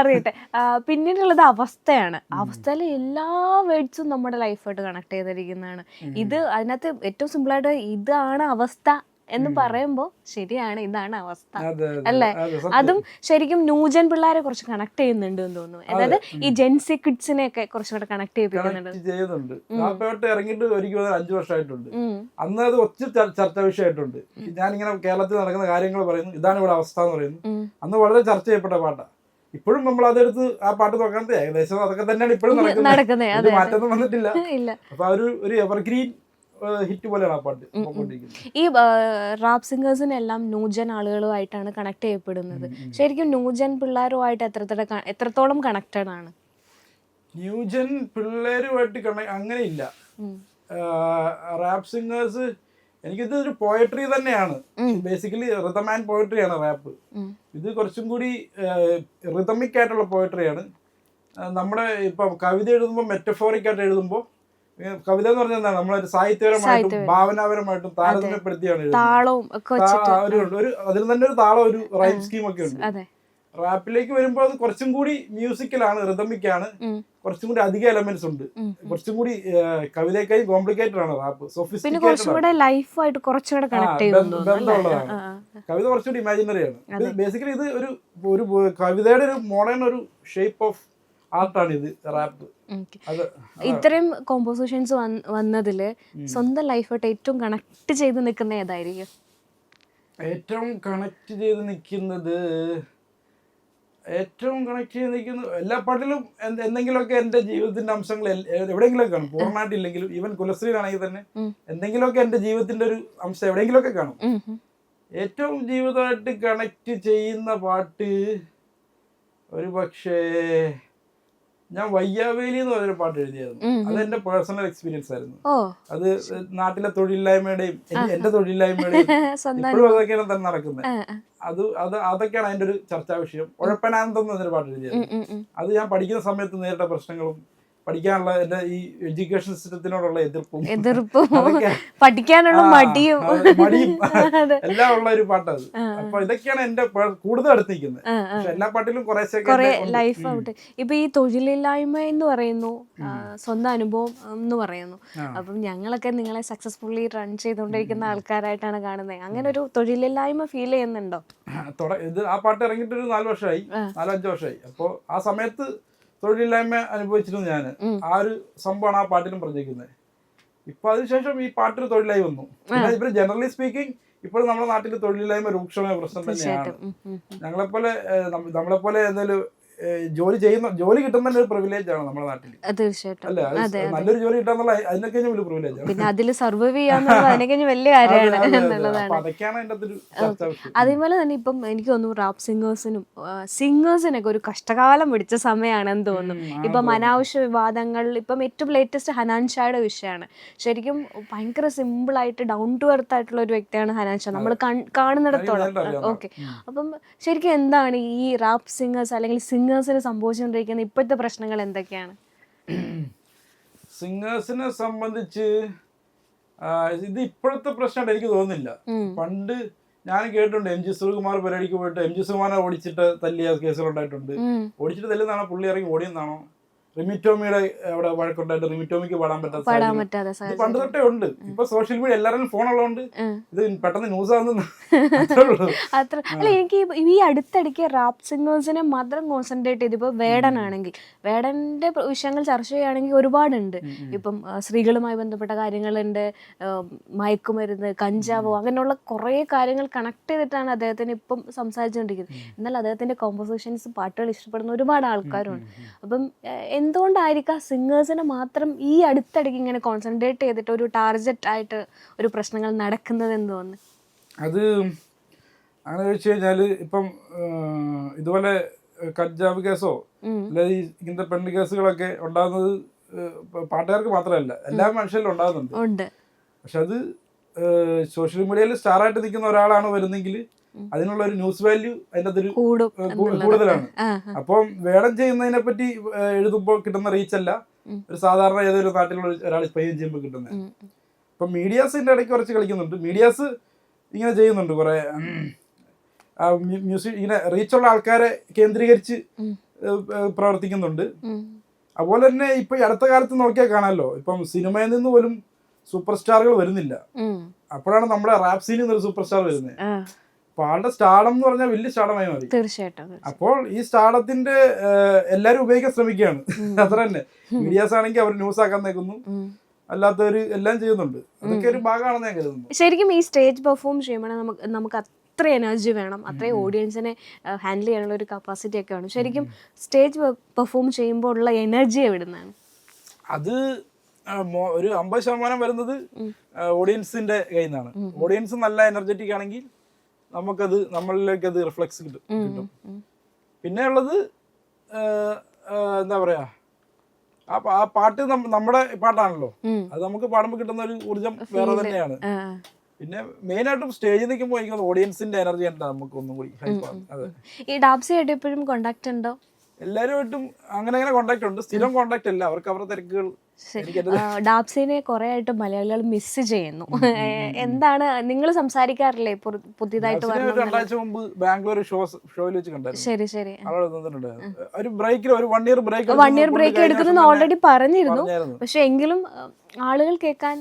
അറിയട്ടെ. പിന്നീടുള്ളത് അവസ്ഥയാണ്. അവസ്ഥയിലെ എല്ലാ വേർഡ്സും നമ്മുടെ ലൈഫായിട്ട് കണക്ട് ചെയ്തിരിക്കുന്നതാണ്. ഇത് അതിനകത്ത് ഏറ്റവും സിമ്പിളായിട്ട് ഇതാണ് അവസ്ഥ എന്ന് പറയുമ്പോ ശരിയാണ്, ഇതാണ് അവസ്ഥ അല്ലേ? അതും ശരിക്കും ന്യൂജൻ പിള്ളേരെ കുറച്ച് കണക്ട് ചെയ്യുന്നുണ്ട് എന്ന് തോന്നുന്നു. അതായത് ഈ ജെൻസി കിഡ്സിനെ ഒക്കെ കുറച്ചുകൂടെ കണക്ട് ചെയ്യുന്നുണ്ട്. ഇറങ്ങിയിട്ട് ഒരിക്കലും 5 വർഷമായിട്ടുണ്ട്. അന്ന് അത് ഒത്തിരി ചർച്ചാ വിഷയമായിട്ടുണ്ട്. ഞാനിങ്ങനെ കേരളത്തിൽ നടക്കുന്ന കാര്യങ്ങൾ പറയുന്നു, ഇതാണ് ഇവിടെ അവസ്ഥ എന്ന് പറയുന്നു. അന്ന് വളരെ ചർച്ച ചെയ്യപ്പെട്ട പാട്ടാണ്. ഇപ്പോഴും നമ്മൾ അതെടുത്ത് ആ പാട്ട് നോക്കാനത് ഏകദേശം അതൊക്കെ തന്നെയാണ് ഇപ്പോഴും നടക്കുന്നത്. മാറ്റൊന്നും വന്നിട്ടില്ല. അപ്പൊ ഒരു എവർഗ്രീൻ ഹിറ്റ് പോലെയാണ് ആ പാട്ട്. ഈ റാപ്പ് സിംഗേഴ്സിനെല്ലാം ന്യൂജൻ ആളുകളുമായിട്ടാണ് കണക്ട് ചെയ്യപ്പെടുന്നത്. ശരിക്കും ന്യൂജൻ പിള്ളേരുമായിട്ട് എത്രത്തോളം കണക്റ്റഡ് ആണ്? ന്യൂജൻ പിള്ളേരുമായിട്ട് അങ്ങനെ ഇല്ല. റാപ്പ് സിംഗേഴ്സ് എനിക്കിത് ഒരു പോയട്രി തന്നെയാണ്. ബേസിക്കലി റിതം ആൻഡ് പോയട്രി ആണ് റാപ്പ്. ഇത് കുറച്ചും കൂടി റിതമിക് ആയിട്ടുള്ള പോയട്രിയാണ്. നമ്മുടെ ഇപ്പം കവിത എഴുതുമ്പോൾ മെറ്റഫോറിക് ആയിട്ട് എഴുതുമ്പോൾ, കവിത എന്ന് പറഞ്ഞാൽ എന്താണ്, നമ്മളൊരു സാഹിത്യപരമായിട്ടും ഭാവനാപരമായിട്ടും താരതമ്യപ്പെടുത്തിയാണ് എഴുതുന്നത്. അതിൽ തന്നെ ഒരു താളം, ഒരു റൈം സ്കീം ഒക്കെ ഉണ്ട്. റാപ്പിലേക്ക് വരുമ്പോൾ അത് കുറച്ചും കൂടി മ്യൂസിക്കലാണ്, റിതമിക് ആണ്, കുറച്ചും കൂടി അധികം എലമെന്റ്സ് ഉണ്ട്, കുറച്ചും കൂടി കവിതയ്ക്കായി കോംപ്ലിക്കേറ്റഡ് ആണ് റാപ്പ്, ബന്ധമുള്ളതാണ്. കവിത കുറച്ചുകൂടി ഇമാജിനറി ആണ്. ബേസിക്കലി ഇത് ഒരു കവിതയുടെ ഒരു മോഡേൺ ഒരു ഷേപ്പ് ഓഫ് ആർട്ടാണ് ഇത് റാപ്പ്. ഇത്രയും കോമ്പോസിഷൻസ് വന്നതില് സ്വന്തം ലൈഫായിട്ട് ഏറ്റവും കണക്ട് ചെയ്ത് നിൽക്കുന്ന ഏതായിരിക്കും? ഏറ്റവും കണക്ട് ചെയ്ത് നിൽക്കുന്നത് ഏറ്റവും കണക്ട് ചെയ്ത് നിൽക്കുന്ന എല്ലാ പാട്ടിലും എന്തെങ്കിലുമൊക്കെ എൻ്റെ ജീവിതത്തിന്റെ അംശങ്ങൾ എവിടെയെങ്കിലുമൊക്കെ കാണും. പൂർണ്ണമായിട്ടില്ലെങ്കിലും ഈവൻ കുലശ്രീയിലാണെങ്കിൽ തന്നെ എന്തെങ്കിലുമൊക്കെ എൻ്റെ ജീവിതത്തിന്റെ ഒരു അംശം എവിടെയെങ്കിലുമൊക്കെ കാണും. ഏറ്റവും ജീവിതമായിട്ട് കണക്ട് ചെയ്യുന്ന പാട്ട് ഒരു പക്ഷേ ഞാൻ വയ്യാവേലി എന്ന് പറഞ്ഞൊരു പാട്ട് എഴുതിയായിരുന്നു. അത് എന്റെ പേഴ്സണൽ എക്സ്പീരിയൻസ് ആയിരുന്നു. അത് നാട്ടിലെ തൊഴിലില്ലായ്മയുടെയും എന്റെ തൊഴിലില്ലായ്മയുടെയും ഇപ്പോഴും അതൊക്കെയാണ് തന്നെ നടക്കുന്നത്. അതൊക്കെയാണ് അതിന്റെ ഒരു ചർച്ചാ വിഷയം. ഉഴപ്പനാനന്ദം എന്ന് പറഞ്ഞൊരു പാട്ട് എഴുതിയായിരുന്നു. അത് ഞാൻ പഠിക്കുന്ന സമയത്ത് നേരിട്ട പ്രശ്നങ്ങളും പഠിക്കാനുള്ള എന്റെ ഈ എഡ്യൂക്കേഷൻ സിസ്റ്റത്തിനോടുള്ള എതിർപ്പും പഠിക്കാനുള്ള മടിയും എല്ലാം ഉള്ള ഒരു പാട്ടത്. അപ്പൊ ഇതൊക്കെയാണ് എന്റെ കൂടുതൽ അടുത്ത് നിൽക്കുന്നത്. പക്ഷെ എല്ലാ പാട്ടിലും കുറെ ലൈഫ് ഔട്ട്. ഇപ്പൊ ഈ തൊഴിലില്ലായ്മ എന്ന് പറയുന്നു, സ്വന്തം അനുഭവം എന്ന് പറയുന്നു. അപ്പം ഞങ്ങളൊക്കെ നിങ്ങളെ സക്സസ്ഫുള്ളി റൺ ചെയ്തുകൊണ്ടിരിക്കുന്ന ആൾക്കാരായിട്ടാണ് കാണുന്നത്. അങ്ങനെ ഒരു തൊഴിലില്ലായ്മ ഫീൽ ചെയ്യുന്നുണ്ടോ? ഇത് ആ പാട്ട് ഇറങ്ങിയിട്ട് ഒരു 4-5 വർഷമായി. അപ്പൊ ആ സമയത്ത് തൊഴിലില്ലായ്മ അനുഭവിച്ചിരുന്നു ഞാൻ. ആ ഒരു സംഭവമാണ് ആ പാട്ടിലും പറഞ്ഞിരിക്കുന്നത്. ഇപ്പൊ അതിനുശേഷം ഈ പാട്ടിന് തൊഴിലായി വന്നു. പിന്നെ ഇപ്പൊ ജനറലി സ്പീക്കിംഗ് ഇപ്പോഴും നമ്മുടെ നാട്ടിൽ തൊഴിലില്ലായ്മ രൂക്ഷമായ പ്രശ്നം തന്നെയാണ്. നമ്മളെപ്പോലെ എന്തെങ്കിലും ജോലി കിട്ടുന്ന ഒരു പ്രിവിലേജ് ആണ് നമ്മുടെ നാട്ടിൽ. അല്ലെ, നല്ലൊരു ജോലി കിട്ടാന്നുള്ള അതിനൊക്കെ വലിയ പ്രിവിലേജ് ആണ്. പിന്നെ അതിൽ സർവൈവ് ചെയ്യാന്നുള്ളത് വലിയ കാര്യമാണ് എന്നുള്ളതാണ്. അതൊക്കെയാണ് അതിന്റെ ഒരു ചർച്ചാ വിഷയം. അതേപോലെ തന്നെ ഇപ്പം എനിക്ക് തോന്നുന്നു റാപ്പ് സിംഗേഴ്സിനൊക്കെ ഒരു കഷ്ടകാലം പിടിച്ച സമയമാണെന്ന് തോന്നുന്നു. ഇപ്പം അനാവശ്യ വിവാദങ്ങൾ, ഇപ്പം ഏറ്റവും ലേറ്റസ്റ്റ് ഹനാൻ ഷായുടെ വിഷയമാണ്. ശരിക്കും ഭയങ്കര സിമ്പിൾ ആയിട്ട് ഡൗൺ ടു എർത്ത് ആയിട്ടുള്ള ഒരു വ്യക്തിയാണ് ഹനാൻ ഷാ, നമ്മൾ കാണുന്നിടത്തോളം. ഓക്കെ, അപ്പം ശരിക്കും എന്താണ് ഈ റാപ്പ് സിംഗേഴ്സ് അല്ലെങ്കിൽ സിംഗേഴ്സിന് സംഭവിച്ചുകൊണ്ടിരിക്കുന്ന ഇപ്പോഴത്തെ പ്രശ്നങ്ങൾ എന്തൊക്കെയാണ്? സിംഗേഴ്സിനെ സംബന്ധിച്ച് ഇത് ഇപ്പോഴത്തെ പ്രശ്നമായിട്ട് എനിക്ക് തോന്നുന്നില്ല. പണ്ട് ഞാൻ കേട്ടിട്ടുണ്ട് എം ജി ശ്രീകുമാർ പരിപാടിക്ക് പോയിട്ട് എം ജി ശ്രീകുമാറിനെ ഓടിച്ചിട്ട് തല്ലിയ കേസുകളുണ്ടായിട്ടുണ്ട്. ഓടിച്ചിട്ട് തല്ലുന്നതാണോ പുള്ളി ഇറങ്ങി ഓടിയെന്നാണോ? റിമിറ്റോമിയുടെ അവിടെ വഴക്കുണ്ടായിട്ട് റിമിറ്റോമിക്ക് പാടാൻ പറ്റാത്ത പണ്ട് തൊട്ടേ ഉണ്ട്. ഇപ്പൊ സോഷ്യൽ മീഡിയ എല്ലാവരും ഫോൺ ഉള്ളതുകൊണ്ട് ഇത് പെട്ടെന്ന് ന്യൂസ് ആവുന്ന അത്ര അല്ല. എനിക്ക് ഈ അടുത്തിടയ്ക്ക് റാപ്പ് സിംഗേഴ്സിനെ മാത്രം കോൺസെൻട്രേറ്റ് ചെയ്ത് ഇപ്പൊ വേടനാണെങ്കിൽ വേടന്റെ വിഷയങ്ങൾ ചർച്ച ചെയ്യുകയാണെങ്കിൽ ഒരുപാടുണ്ട്. ഇപ്പം സ്ത്രീകളുമായി ബന്ധപ്പെട്ട കാര്യങ്ങളുണ്ട്, മയക്കുമരുന്ന്, കഞ്ചാവോ, അങ്ങനെയുള്ള കുറെ കാര്യങ്ങൾ കണക്ട് ചെയ്തിട്ടാണ് അദ്ദേഹത്തിന് ഇപ്പം സംസാരിച്ചുകൊണ്ടിരിക്കുന്നത്. എന്നാൽ അദ്ദേഹത്തിന്റെ കോമ്പോസിഷൻസ് പാട്ടുകൾ ഇഷ്ടപ്പെടുന്ന ഒരുപാട് ആൾക്കാരുണ്ട്. അപ്പം എന്തുകൊണ്ടായിരിക്കാം സിംഗേഴ്സിനെ മാത്രം ഈ അടുത്തിടയ്ക്ക് ഇങ്ങനെ കോൺസെൻട്രേറ്റ് ചെയ്തിട്ട് ഒരു ടാർഗറ്റ് ആയിട്ട് ഒരു പ്രശ്നങ്ങൾ നടക്കുന്നത് എന്ന് തോന്നുന്നു? അത് അങ്ങനെ ചോദിച്ചു കഴിഞ്ഞാൽ ഇപ്പം ഇതുപോലെ കഞ്ചാവ് കേസോ അല്ലെങ്കിൽ ഇങ്ങനത്തെ പെണ്ണ് കേസുകളൊക്കെ ഉണ്ടാകുന്നത് പാട്ടുകാർക്ക് മാത്രമല്ല, എല്ലാ മനുഷ്യരിലും ഉണ്ടാകുന്നുണ്ട്. പക്ഷെ അത് സോഷ്യൽ മീഡിയയിൽ സ്റ്റാറായിട്ട് നിൽക്കുന്ന ഒരാളാണ് വരുന്നെങ്കിൽ അതിനുള്ള ഒരു ന്യൂസ് വാല്യൂ അതിൻ്റെ അതൊരു കൂടുതലാണ്. അപ്പം വേടം ചെയ്യുന്നതിനെ പറ്റി എഴുതുമ്പോൾ കിട്ടുന്ന റീച്ച് അല്ല ഒരു സാധാരണ ഏതൊരു നാട്ടിലുള്ള ഒരാൾ സ്പെയിൻ ചെയ്യുമ്പോൾ കിട്ടുന്നത്. ഇപ്പം മീഡിയാസിന്റെ ഇടയ്ക്ക് കുറച്ച് കളിക്കുന്നുണ്ട്. മീഡിയാസ് ഇങ്ങനെ ചെയ്യുന്നുണ്ട്, കുറെ മ്യൂസിക് ഇങ്ങനെ റീച്ചുള്ള ആൾക്കാരെ കേന്ദ്രീകരിച്ച് പ്രവർത്തിക്കുന്നുണ്ട്. അതുപോലെ തന്നെ ഇപ്പൊ ഈ അടുത്ത കാലത്ത് നോക്കിയാൽ കാണാമല്ലോ, ഇപ്പം സിനിമയിൽ നിന്ന് പോലും സൂപ്പർ സ്റ്റാറുകൾ വരുന്നില്ല. അപ്പോഴാണ് നമ്മുടെ റാപ്പ് സീനിൽ നിന്നൊരു സൂപ്പർ സ്റ്റാർ വരുന്നത്. അപ്പൊ ആളുടെ സ്റ്റാർഡം എന്ന് പറഞ്ഞാൽ വലിയ സ്റ്റാർഡമായി മാറി. തീർച്ചയായിട്ടും. അപ്പോൾ ഈ സ്റ്റാർഡത്തിന്റെ എല്ലാരും ഉപയോഗിക്കാൻ ശ്രമിക്കുകയാണ്. അത്ര തന്നെ മീഡിയാസ് ആണെങ്കിൽ അവർ ന്യൂസ് ആക്കാൻ നിൽക്കുന്നു, അല്ലാത്തവര് എല്ലാം ചെയ്യുന്നുണ്ട്. അതൊക്കെ ഒരു ഭാഗമാണെന്ന് ഞാൻ കരുതുന്നു. ശരിക്കും ഈ സ്റ്റേജ് പെർഫോം ചെയ്യുമ്പോൾ നമുക്ക് അത്ര എനർജി വേണം, അത്രയും ഓഡിയൻസിനെ ഹാൻഡിൽ ചെയ്യാനുള്ള ഒരു കപ്പാസിറ്റി ഒക്കെ വേണം. ശരിക്കും സ്റ്റേജ് പെർഫോം ചെയ്യുമ്പോൾ ഉള്ള എനർജി എവിടുന്നാണ്? അത് ഒരു 50% വരുന്നത് ഓഡിയൻസിന്റെ കയ്യിൽ നിന്നാണ്. ഓഡിയൻസ് നല്ല എനർജറ്റിക് ആണെങ്കിൽ നമുക്കത് നമ്മളിലേക്ക് അത് റിഫ്ലക്സ് കിട്ടും. പിന്നെ ഉള്ളത് എന്താ പറയാ, ആ പാട്ട് നമ്മുടെ പാട്ടാണല്ലോ, അത് നമുക്ക് പാടുമ്പോൾ കിട്ടുന്ന ഒരു ഊർജം വേറെ തന്നെയാണ്. പിന്നെ മെയിൻ ആയിട്ടും സ്റ്റേജിൽ നിൽക്കുമ്പോൾ എനിക്ക് ഓഡിയൻസിന്റെ എനർജി ആണ് നമുക്ക് ഒന്നും കൂടി ഹൈപ്പാണ്. അതെ. ഈ ഡാബ്സിയായിട്ട് എപ്പോഴും കോണ്ടാക്ട് ഉണ്ടോ? എല്ലാവരുമായിട്ടും അങ്ങനെ കോണ്ടാക്ട് ഉണ്ട്. സ്ഥിരം കോണ്ടാക്ട് അല്ല, അവർക്ക് അവരുടെ തിരക്കുകൾ. ഡാബ്സിനെ കുറെ ആയിട്ട് മലയാളികൾ മിസ് ചെയ്യുന്നു. എന്താണ് നിങ്ങൾ സംസാരിക്കാറില്ലേ പുതിയതായിട്ട്? 2 ആഴ്ച മുമ്പ് ബാംഗ്ലൂർ ഷോയിൽ വെച്ച് കണ്ടായിരുന്നു. ശരി ശരി. ഒരു ബ്രേക്കിൽ ഒരു 1 ഇയർ ബ്രേക്ക് എടുക്കുന്നു ഓൾറെഡി പറഞ്ഞിരുന്നു. പക്ഷെ എങ്കിലും ആളുകൾ കേൾക്കാൻ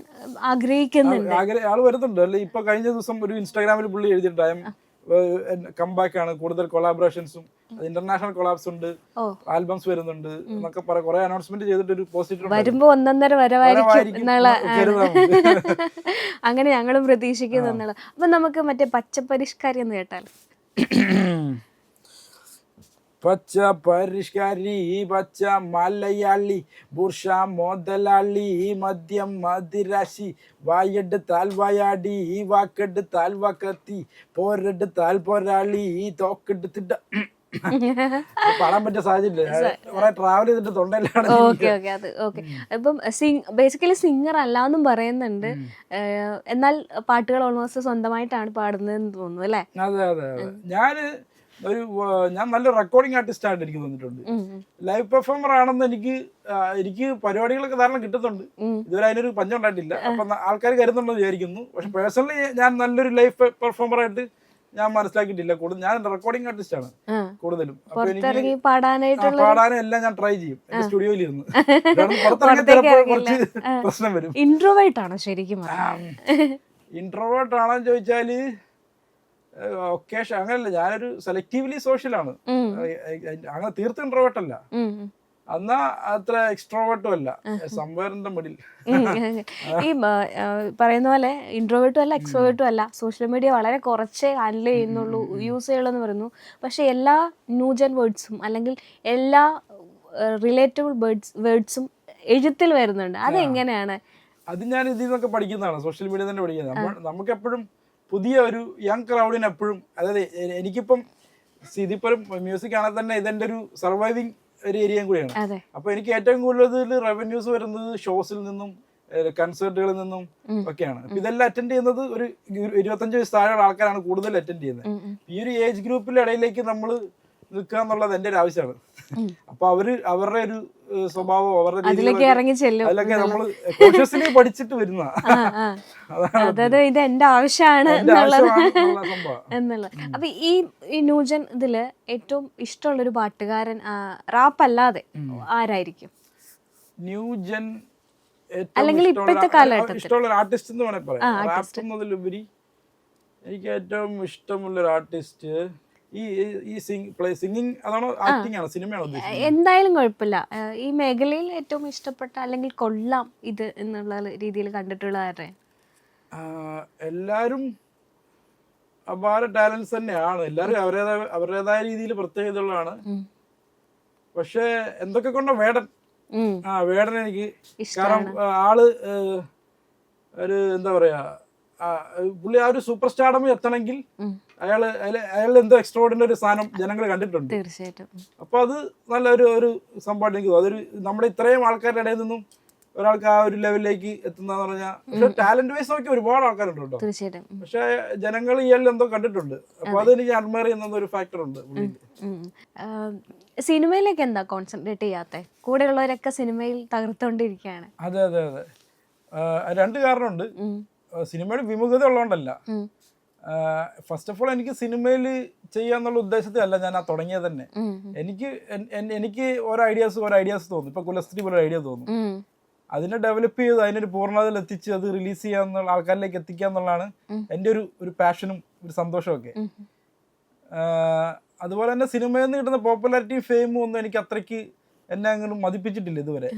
ആഗ്രഹിക്കുന്നുണ്ട്, ആള് വരുന്നുണ്ട്. അല്ലെ, ഇപ്പൊ കഴിഞ്ഞ ദിവസം ഒരു ഇൻസ്റ്റാഗ്രാമിൽ പുള്ളി എഴുതിയിട്ടായും കംബാക്ക് ആണ്, കൂടുതൽ കൊളാബറേഷൻസും ഇന്റർനാഷണൽ കൊളാബ്സ് ഉണ്ട്, ആൽബംസ് വരുന്നുണ്ട് എന്നൊക്കെ കുറെ അനൗൺസ്മെന്റ് ചെയ്തിട്ട് ഒരു പോസിറ്റീവ് വരുമ്പോ 1.5 വരവായിരിക്കും എന്നുള്ള അങ്ങനെ ഞങ്ങളും പ്രതീക്ഷിക്കുന്നു എന്നുള്ള. അപ്പൊ നമുക്ക് മറ്റേ പച്ചപ്പരിഷ്കാരി എന്ന് കേട്ടാൽ പച്ച പരിഷ്കാരി പച്ച മലയാളി ബുർഷ മുതലാളി മദ്യം മദിരാശി വായെടുത്താൽ വായാടി വാക്കെടുത്താൽ വാക്കത്തി പോരെടുത്താൽ പോരാളി തോക്കെടുത്തിട്ട പാടാൻ പറ്റിയ സാഹചര്യം കുറെ ട്രാവൽ ചെയ്തിട്ട് തൊണ്ടയിലാണ്. ഓക്കെ ഓക്കെ അത് ഓക്കെ. ഇപ്പം ബേസിക്കലി സിംഗർ അല്ലാന്നും പറയുന്നുണ്ട്, എന്നാൽ പാട്ടുകൾ ഓൾമോസ്റ്റ് സ്വന്തമായിട്ടാണ് പാടുന്നതെന്ന് തോന്നുന്നു അല്ലേ? അതെ അതെ അതെ. ഞാൻ നല്ല റെക്കോർഡിംഗ് ആർട്ടിസ്റ്റ് ആയിട്ട് എനിക്ക് തോന്നിയിട്ടുണ്ട്. ലൈവ് പെർഫോമർ ആണെന്ന് എനിക്ക് പരിപാടികളൊക്കെ ധാരാളം കിട്ടുന്നുണ്ട്. ഇതുവരെ അതിനൊരു പഞ്ചം ഉണ്ടായിട്ടില്ല. അപ്പൊ ആൾക്കാർ കരുതുന്നുണ്ടെന്ന് വിചാരിക്കുന്നു. പക്ഷെ പേഴ്സണലി ഞാൻ നല്ലൊരു ലൈവ് പെർഫോമർ ആയിട്ട് ഞാൻ മനസ്സിലാക്കിയിട്ടില്ല. കൂടുതൽ ഞാൻ റെക്കോർഡിംഗ് ആർട്ടിസ്റ്റ് ആണ് കൂടുതലും. അപ്പൊ എനിക്ക് പാടാനും എല്ലാം ഞാൻ ട്രൈ ചെയ്യും എന്റെ സ്റ്റുഡിയോയിൽ ഇരുന്ന്. കുറച്ച് പ്രശ്നം വരും. ഇൻട്രോവേർട്ട് ആണോ ശരിക്കും? ഇൻട്രോവേർട്ട് ആണെന്ന് ചോദിച്ചാല് ഒക്കേഷൻ അങ്ങനല്ല, ഞാനൊരു സെലക്റ്റീവ്ലി സോഷ്യലാണ്. അങ്ങനെ തീർത്തും ഇൻട്രോവേർട്ട് അല്ല, എന്നാ അത്ര എക്സ്ട്രോവേർട്ടും അല്ല, സംവേറിന്റെ മിഡിൽ. ഈ പറയുന്ന പോലെ ഇൻട്രോവേർട്ടും അല്ല എക്സ്ട്രോവേർട്ടും അല്ല, സോഷ്യൽ മീഡിയ വളരെ കുറച്ചേ ഹാൻഡിൽ ചെയ്യുന്നുള്ളൂ, യൂസ് ചെയ്യുള്ളൂ പറയുന്നു. പക്ഷെ എല്ലാ ന്യൂജൻ വേർഡ്സും അല്ലെങ്കിൽ എല്ലാ റിലേറ്റബിൾ വേർഡ്സും എഴുത്തിൽ വരുന്നുണ്ട്. അതെങ്ങനെയാണ്? അത് ഞാൻ ഇതിൽ നിന്നൊക്കെ പഠിക്കുന്നതാണ്, സോഷ്യൽ മീഡിയ തന്നെ പഠിക്കുന്നത്. നമുക്ക് എപ്പോഴും പുതിയ ഒരു യങ് ക്രൗഡിന് എപ്പോഴും, അതായത് എനിക്കിപ്പം ഇതിപ്പോ മ്യൂസിക് ആണെങ്കിൽ തന്നെ ഇതെന്റെ ഒരു സർവൈവിങ് ഒരു ഏരിയയും കൂടിയാണ്. അപ്പൊ എനിക്ക് ഏറ്റവും കൂടുതൽ റവന്യൂസ് വരുന്നത് ഷോസിൽ നിന്നും കൺസേർട്ടുകളിൽ നിന്നും ഒക്കെയാണ്. അപ്പൊ ഇതെല്ലാം അറ്റൻഡ് ചെയ്യുന്നത് ഒരു 25 വയസ്സ് താഴെയുള്ള ആൾക്കാരാണ് കൂടുതൽ അറ്റൻഡ് ചെയ്യുന്നത്. ഈ ഒരു ഏജ് ഗ്രൂപ്പിന്റെ ഇടയിലേക്ക് നമ്മൾ നിൽക്കുക എന്നുള്ളത് എന്റെ ഒരു ആവശ്യമാണ്. അപ്പൊ അവരുടെ ഒരു സ്വഭാവം അവരുടെ അതിലൊക്കെ നമ്മൾ കോൺഷ്യസ്ലി പഠിച്ചിട്ട് വരുന്ന, അതായത് ഇത് എന്റെ ആവശ്യമാണ് എന്നുള്ളത്. അപ്പൊ ഈ ന്യൂജൻ ഇതില് ഏറ്റവും ഇഷ്ടമുള്ളൊരു പാട്ടുകാരൻ റാപ്പ് അല്ലാതെ ആരായിരിക്കും? ന്യൂജൻ അല്ലെങ്കിൽ ഇപ്പോഴത്തെ കാലഘട്ടത്തിൽ ഇഷ്ടമുള്ള ആർട്ടിസ്റ്റ് എന്ന് വേണമെങ്കിൽ പറയാം. റാപ്പ് എന്നതിലുപരി എനിക്ക് ഏറ്റവും ഇഷ്ടമുള്ള ഒരു ആർട്ടിസ്റ്റ് ഈ സിംഗിങ് അതാണോ ആക്ടിംഗ് ആണോ സിനിമയാണോ ഉദ്ദേശിച്ചത്? എന്തായാലും കുഴപ്പമില്ല. ഈ മേഖലയിൽ ഏറ്റവും ഇഷ്ടപ്പെട്ട അല്ലെങ്കിൽ കൊള്ളാം ഇത് എന്നുള്ള രീതിയിൽ കണ്ടിട്ടുള്ള ആരെ? എല്ലാരും അപാര ടാലൻസ് തന്നെയാണ്. എല്ലാരും അവരുടേതായ രീതിയിൽ പ്രത്യേകതകളാണ്. പക്ഷെ എന്തൊക്കെ കൊണ്ടോ വേടൻ എനിക്ക്, കാരണം ആള് ഒരു എന്താ പറയാ, പുള്ളി ആ ഒരു സൂപ്പർ സ്റ്റാർഡമിൽ എത്തണമെങ്കിൽ അയാൾ എന്തോ എക്സ്ട്രോർഡിനറി സാധനം ജനങ്ങൾ കണ്ടിട്ടുണ്ട്. തീർച്ചയായിട്ടും. അപ്പൊ അത് നല്ല ഒരു സംഭവമായിട്ട് എനിക്ക് തോന്നുന്നു. അതൊരു നമ്മുടെ ഇത്രയും ആൾക്കാരുടെ ഇടയിൽ നിന്നും ഒരാൾക്ക് ആ ഒരു ലെവലിലേക്ക് എത്തുന്ന പറഞ്ഞാൽ, പക്ഷെ ടാലന്റ് വൈസ് നോക്കി ഒരുപാട് ആൾക്കാരുണ്ട് കേട്ടോ. തീർച്ചയായിട്ടും. പക്ഷെ ജനങ്ങൾ ഇയാളിൽ എന്തോ കണ്ടിട്ടുണ്ട്. അപ്പൊ അത് എനിക്ക് അഡ്മയർ ചെയ്യുന്ന ഒരു ഫാക്ടർ ഉണ്ട്. സിനിമയിലേക്ക് എന്താ കോൺസെൻട്രേറ്റ് ചെയ്യാത്തെ? കൂടെയുള്ളവരൊക്കെ സിനിമയിൽ തകർത്തോണ്ടിരിക്കുകയാണ്. അതെ അതെ അതെ. രണ്ട് കാരണമുണ്ട്. സിനിമയുടെ വിമുഖത ഉള്ളതുകൊണ്ടല്ല. ഫസ്റ്റ് ഓഫ് ഓൾ എനിക്ക് സിനിമയിൽ ചെയ്യാന്നുള്ള ഉദ്ദേശത്തിലല്ല ഞാൻ തുടങ്ങിയത് തന്നെ. എനിക്ക് ഓരോ ഐഡിയാസ് തോന്നും. ഇപ്പൊ കുലസ്ത്രീ പോലെ ഐഡിയ തോന്നും. അതിനെ ഡെവലപ്പ് ചെയ്ത് അതിനൊരു പൂർണ്ണതയിൽ എത്തിച്ച് അത് റിലീസ് ചെയ്യാന്നുള്ള ആൾക്കാരിലേക്ക് എത്തിക്കുക എന്നുള്ളതാണ് എൻ്റെ ഒരു പാഷനും ഒരു സന്തോഷമൊക്കെ. അതുപോലെ തന്നെ സിനിമയിൽ നിന്ന് കിട്ടുന്ന പോപ്പുലാരിറ്റി ഫെയിമും ഒന്നും എനിക്ക് അത്രയ്ക്ക് എന്നെ അങ്ങനെ മതിപ്പിച്ചിട്ടില്ല ഇതുവരെ.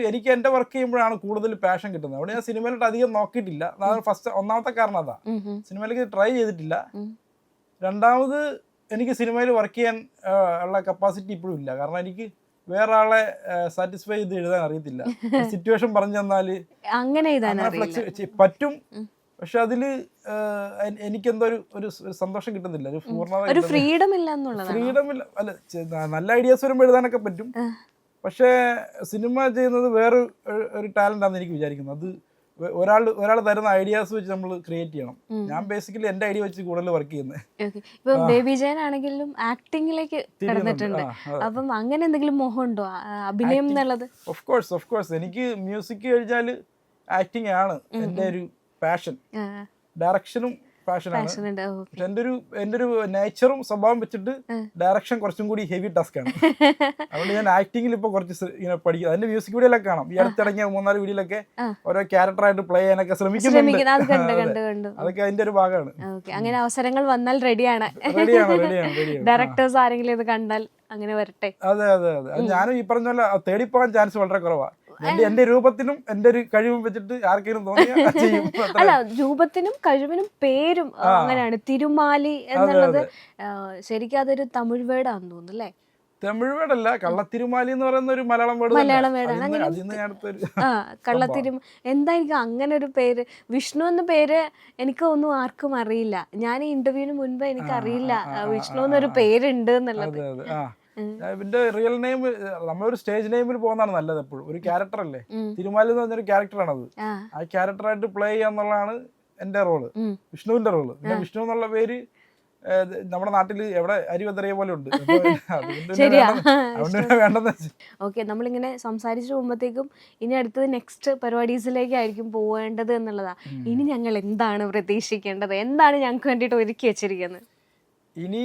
എനിക്ക് എന്റെ വർക്ക് ചെയ്യുമ്പോഴാണ് കൂടുതൽ പാഷൻ കിട്ടുന്നത്. അവിടെ ഞാൻ സിനിമയിലോട്ട് അധികം നോക്കിയിട്ടില്ല. ഒന്നാമത്തെ കാരണം അതാ, സിനിമയിലേക്ക് ട്രൈ ചെയ്തിട്ടില്ല. രണ്ടാമത് എനിക്ക് സിനിമയിൽ വർക്ക് ചെയ്യാൻ ഉള്ള കപ്പാസിറ്റി ഇപ്പോഴും ഇല്ല. കാരണം എനിക്ക് വേറെ ആളെ സാറ്റിസ്ഫൈ ചെയ്ത് എഴുതാൻ അറിയത്തില്ല. സിറ്റുവേഷൻ പറഞ്ഞു തന്നാല് അങ്ങനെ പറ്റും, പക്ഷെ അതില് എനിക്കെന്തോ ഒരു സന്തോഷം കിട്ടുന്നില്ല, ഒരു പൂർണ്ണത, ഫ്രീഡം ഇല്ല. അല്ല, നല്ല ഐഡിയാസ് വരുമ്പോൾ എഴുതാനൊക്കെ പറ്റും. പക്ഷേ സിനിമ ചെയ്യുന്നത് വേറെ ഒരു ടാലന്റ് ആണെന്ന് എനിക്ക് വിചാരിക്കുന്നു. അത് ഒരാൾ തരുന്ന ഐഡിയാസ് വെച്ച് നമ്മൾ ക്രിയേറ്റ് ചെയ്യണം. ഞാൻ ബേസിക്കലി എന്റെ ഐഡിയ വെച്ച് കൂടുതൽ വർക്ക് ചെയ്യുന്നത്. ഇപ്പം ബേബി ജയൻ ആണെങ്കിലും ആക്ടിങ്ങിലേക്ക് കടന്നിട്ടുണ്ട്. അപ്പം അങ്ങനെ എന്തെങ്കിലും മോഹമുണ്ടോ അഭിനയം എന്നുള്ളത്? ഓഫ് കോഴ്സ് എനിക്ക് മ്യൂസിക് കഴിഞ്ഞാൽ ആക്ടിങ് ആണ് എന്റെ ഒരു പാഷൻ. ഡയറക്ഷനും പാഷനാണ്. പക്ഷെ എൻ്റെ ഒരു നേച്ചറും സ്വഭാവം വെച്ചിട്ട് ഡയറക്ഷൻ കുറച്ചും കൂടി ഹെവി ടാസ്ക് ആണ്. അതുകൊണ്ട് ഞാൻ ആക്ടിങ്ങിൽ ഇപ്പൊ കുറച്ച് ഇങ്ങനെ പഠിക്കും. അതിന്റെ മ്യൂസിക് വീഡിയോയിലൊക്കെ കാണാം. ഈ അടുത്തിറങ്ങിയ 3-4 വീഡിയോയിലൊക്കെ ഓരോ ക്യാരക്ടറായിട്ട് പ്ലേ ചെയ്യാനൊക്കെ ശ്രമിക്കുന്നുണ്ട്. അതൊക്കെ അതിന്റെ ഒരു ഭാഗമാണ്. അങ്ങനെ അവസരങ്ങൾ വന്നാൽ റെഡിയാണ്. ഡയറക്ടേഴ്സ് ആരെങ്കിലും ഇത് കണ്ടാൽ അങ്ങനെ വരട്ടെ. അതെ. ഞാനും ഈ പറഞ്ഞ പോലെ തേടിപ്പോകാൻ ചാൻസ് വളരെ കുറവാണ്. എന്റെ രൂപത്തിനും എന്റെ ഒരു കഴിവും വെച്ചിട്ട് ആർക്കെങ്കിലും തോന്നിയാ ചെയ്യും. അല്ല, രൂപത്തിനും കഴിവിനും പേരും അങ്ങനെയാണ്. തിരുമാലി എന്നുള്ളത് ശരിക്കും അതൊരു തമിഴ് വേർഡാന്ന് തോന്നുന്നു അല്ലേ? തമിഴ് വേർഡല്ല, കള്ളത്തിരുമാലി എന്ന് പറയുന്ന ഒരു മലയാളം വേർഡ്. കള്ളത്തിരും എന്തായിരിക്കും അങ്ങനെ ഒരു പേര്? വിഷ്ണു എന്ന പേര് എനിക്ക് ഒന്നും ആർക്കും അറിയില്ല. ഞാൻ ഈ ഇന്റർവ്യൂവിന് മുൻപ് എനിക്ക് അറിയില്ല വിഷ്ണു എന്നൊരു പേരുണ്ട് എന്നുള്ളത്. ഇതിന്റെ റിയൽ നെയിം നമ്മളൊരു സ്റ്റേജ് നെയിമിൽ പോകുന്നതാണ് നല്ലത് എപ്പോഴും. ഒരു ക്യാരക്ടർ അല്ലേ, തിരുമാലി എന്ന് പറഞ്ഞൊരു ക്യാരക്ടറാണത്. ആ ക്യാരക്ടറായിട്ട് പ്ലേ ചെയ്യാന്നുള്ളതാണ് എന്റെ റോള്, വിഷ്ണുവിന്റെ റോള്. പിന്നെ വിഷ്ണു എന്നുള്ള പേര് നമ്മുടെ നാട്ടില് എവിടെ അരി വെതറിയ പോലെ ഉണ്ട്. ഓക്കെ, നമ്മളിങ്ങനെ സംസാരിച്ചു പോകുമ്പോഴത്തേക്കും ഇനി അടുത്തത് നെക്സ്റ്റ് പരിപാടീസിലേക്കായിരിക്കും പോവേണ്ടത് എന്നുള്ളതാ. ഇനി ഞങ്ങൾ എന്താണ് പ്രതീക്ഷിക്കേണ്ടത്? എന്താണ് ഞങ്ങൾക്ക് വേണ്ടിയിട്ട് ഒരുക്കി വെച്ചിരിക്കുന്നത്? ഇനി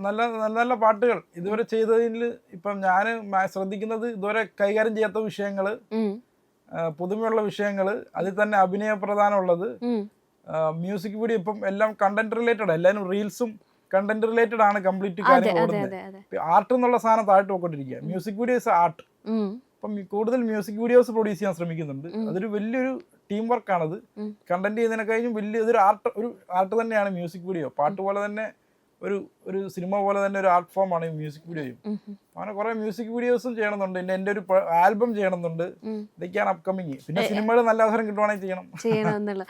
നല്ല നല്ല നല്ല പാട്ടുകൾ ഇതുവരെ ചെയ്തതിൽ ഇപ്പം ഞാൻ ശ്രദ്ധിക്കുന്നത്, ഇതുവരെ കൈകാര്യം ചെയ്യാത്ത വിഷയങ്ങള്, പുതുമയുള്ള വിഷയങ്ങള്, അതിൽ തന്നെ അഭിനയ പ്രധാനമുള്ളത്, മ്യൂസിക് വീഡിയോ. ഇപ്പം എല്ലാം കണ്ടന്റ് റിലേറ്റഡ്, എല്ലാവരും റീൽസും കണ്ടന്റ് റിലേറ്റഡ് ആണ് കംപ്ലീറ്റ് കാര്യം ഓടുന്നത്. ആർട്ട് എന്നുള്ള സാധനം താഴ്ത്തു പോയിക്കൊണ്ടിരിക്കുക. Music videos art. അപ്പം കൂടുതൽ മ്യൂസിക് വീഡിയോസ് പ്രൊഡ്യൂസ് ചെയ്യാൻ ശ്രമിക്കുന്നുണ്ട്. അതൊരു വലിയൊരു ടീം വർക്കാണത്. കണ്ടന്റ് ചെയ്യുന്നതിനെക്കഴിഞ്ഞും വലിയ ഒരു ആർട്ട് തന്നെയാണ് മ്യൂസിക് വീഡിയോ. പാട്ട് പോലെ തന്നെ ഒരു സിനിമ പോലെ തന്നെ ഒരു ആർട്ട് ഫോം ആണ് മ്യൂസിക് വീഡിയോയും. അങ്ങനെ കുറെ മ്യൂസിക് വീഡിയോസും ചെയ്യണമെന്നുണ്ട്. എന്റെ ഒരു ആൽബം ചെയ്യണമെന്നുണ്ട്. ഇതൊക്കെയാണ് അപ്കമിങ്. പിന്നെ സിനിമകൾ നല്ല അവസരം കിട്ടുവാണെങ്കിൽ ചെയ്യണം എന്നുള്ള.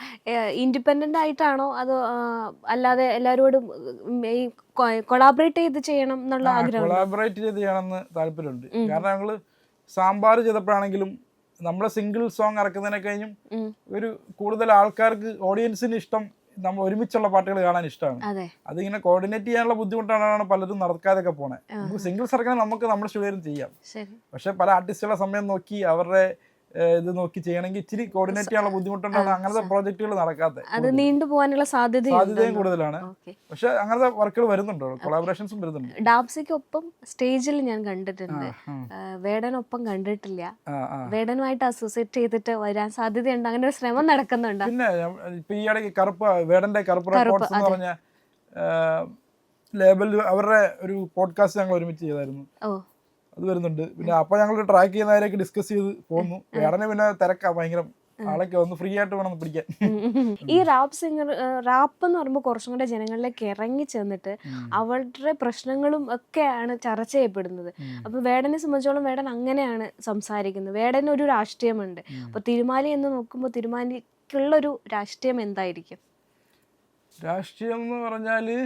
ഇൻഡിപെൻഡന്റ് ആയിട്ടാണോ അതോ അല്ലാതെ എല്ലാവരോടും കൊളാബറേറ്റ് ചെയ്ത് ചെയ്യണം എന്നുള്ള ആഗ്രഹം? കൊളാബറേറ്റ് ചെയ്ത് ചെയ്യണമെന്ന് താല്പര്യമുണ്ട്. കാരണം ഞങ്ങള് സാമ്പാർ ചെയ്തപ്പോഴാണെങ്കിലും നമ്മളെ സിംഗിൾ സോങ് ഇറക്കുന്നതിനെ കഴിഞ്ഞും ഒരു കൂടുതൽ ആൾക്കാർക്ക് ഓഡിയൻസിന് ഇഷ്ടം നമ്മൾ ഒരുമിച്ചുള്ള പാട്ടുകൾ കാണാൻ ഇഷ്ടമാണ്. അതിങ്ങനെ കോർഡിനേറ്റ് ചെയ്യാനുള്ള ബുദ്ധിമുട്ടാണ് പലരും നടക്കാതൊക്കെ പോണേ. നമുക്ക് സിംഗിൾസ് ഇറക്കണം, നമുക്ക് നമ്മുടെ സ്റ്റുഡിയോയിൽ ചെയ്യാം. പക്ഷെ പല ആർട്ടിസ്റ്റുകളുടെ സമയം നോക്കി അവരുടെ ഇത് നോക്കി ചെയ്യണമെങ്കിൽ ഇച്ചിരി കോർഡിനേറ്റ് ചെയ്യാനുള്ള ബുദ്ധിമുട്ടുണ്ടാണ് അങ്ങനത്തെ പ്രോജക്റ്റുകൾ നടക്കാത്തത്. അത് നീണ്ടു പോകാനുള്ള സാധ്യതയും കൂടുതലാണ്. പക്ഷെ അങ്ങനത്തെ വർക്കുകൾ വരുന്നുണ്ടോ, കൊളാബറേഷൻസും വരുന്നുണ്ട്. ഡാബ്സിക്കൊപ്പം സ്റ്റേജിൽ ഞാൻ കണ്ടിട്ടുണ്ട്, വേടനൊപ്പം കണ്ടിട്ടില്ല. വേടനുമായിട്ട് അസോസിയേറ്റ് ചെയ്തിട്ട് വരാൻ സാധ്യതയുണ്ട്, അങ്ങനെ ഒരു ശ്രമം നടക്കുന്നുണ്ട്. പിന്നെ ഇപ്പൊ ഈ ഇടയ്ക്ക് വേടന്റെ കറുപ്പ് റെക്കോർഡ്സ് എന്ന് പറഞ്ഞ ലേബൽ അവരുടെ ഒരു പോഡ്കാസ്റ്റ് ഞങ്ങൾ ഒരുമിച്ച് ചെയ്തായിരുന്നു. അത് വരുന്നുണ്ട്. പിന്നെ അപ്പൊ ഞങ്ങൾ ട്രാക്ക് ചെയ്യുന്നവരെയൊക്കെ ഡിസ്കസ് ചെയ്ത് പോന്നു. വേടനെ പിന്നെ തിരക്കാ ഭയങ്കര, ആളൊക്കെ ഒന്ന് ഫ്രീ ആയിട്ട് വേണം പിടിക്കാൻ. ഈ റാപ്പ് സിംഗർ, റാപ്പ് എന്ന് പറയുമ്പോൾ കുറച്ചും കൂടെ ജനങ്ങളിലേക്ക് ഇറങ്ങി ചെന്നിട്ട് അവരുടെ പ്രശ്നങ്ങളും ഒക്കെയാണ് ചർച്ച ചെയ്യപ്പെടുന്നത്. അപ്പൊ വേടനെ സംബന്ധിച്ചോളം വേടൻ അങ്ങനെയാണ് സംസാരിക്കുന്നത്. വേടന് ഒരു രാഷ്ട്രീയമുണ്ട്. അപ്പൊ തിരുമാലി എന്ന് നോക്കുമ്പോൾ തിരുമാലിക്കുള്ളൊരു രാഷ്ട്രീയം എന്തായിരിക്കും? രാഷ്ട്രീയം എന്ന് പറഞ്ഞാല്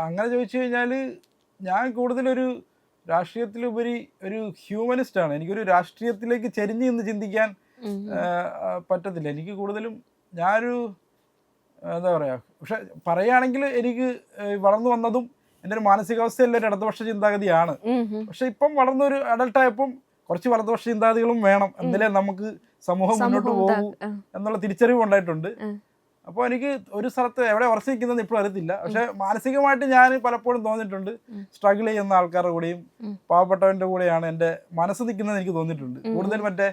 അങ്ങനെ ചോദിച്ചു കഴിഞ്ഞാൽ ഞാൻ കൂടുതലൊരു രാഷ്ട്രീയത്തിലുപരി ഒരു ഹ്യൂമനിസ്റ്റ് ആണ്. എനിക്കൊരു രാഷ്ട്രീയത്തിലേക്ക് ചെരിഞ്ഞ് നിന്ന് ചിന്തിക്കാൻ പറ്റത്തില്ല. എനിക്ക് കൂടുതലും ഞാനൊരു എന്താ പറയുക, പക്ഷെ പറയുകയാണെങ്കിൽ എനിക്ക് വളർന്നു വന്നതും എൻ്റെ ഒരു മാനസികാവസ്ഥയെല്ലാം ഒരു ഇടതുപക്ഷ ചിന്താഗതിയാണ്. പക്ഷെ ഇപ്പം വളർന്നൊരു അഡൾട്ടായപ്പം കുറച്ച് വലതുപക്ഷ ചിന്താഗതികളും വേണം, എന്നാലേ നമുക്ക് സമൂഹം മുന്നോട്ട് പോകും എന്നുള്ള തിരിച്ചറിവ് ഉണ്ടായിട്ടുണ്ട്. അപ്പോൾ എനിക്ക് ഒരു സ്ഥലത്ത് എവിടെ ഉറച്ചു നിൽക്കുന്നതെന്ന് ഇപ്പോഴും അറിയത്തില്ല. പക്ഷെ മാനസികമായിട്ട് ഞാൻ പലപ്പോഴും തോന്നിയിട്ടുണ്ട് സ്ട്രഗിൾ ചെയ്യുന്ന ആൾക്കാരുടെ കൂടെയും പാവപ്പെട്ടവൻ്റെ കൂടെയാണ് എൻ്റെ മനസ്സ് നിൽക്കുന്നത് എനിക്ക് തോന്നിയിട്ടുണ്ട്. കൂടുതൽ മറ്റേ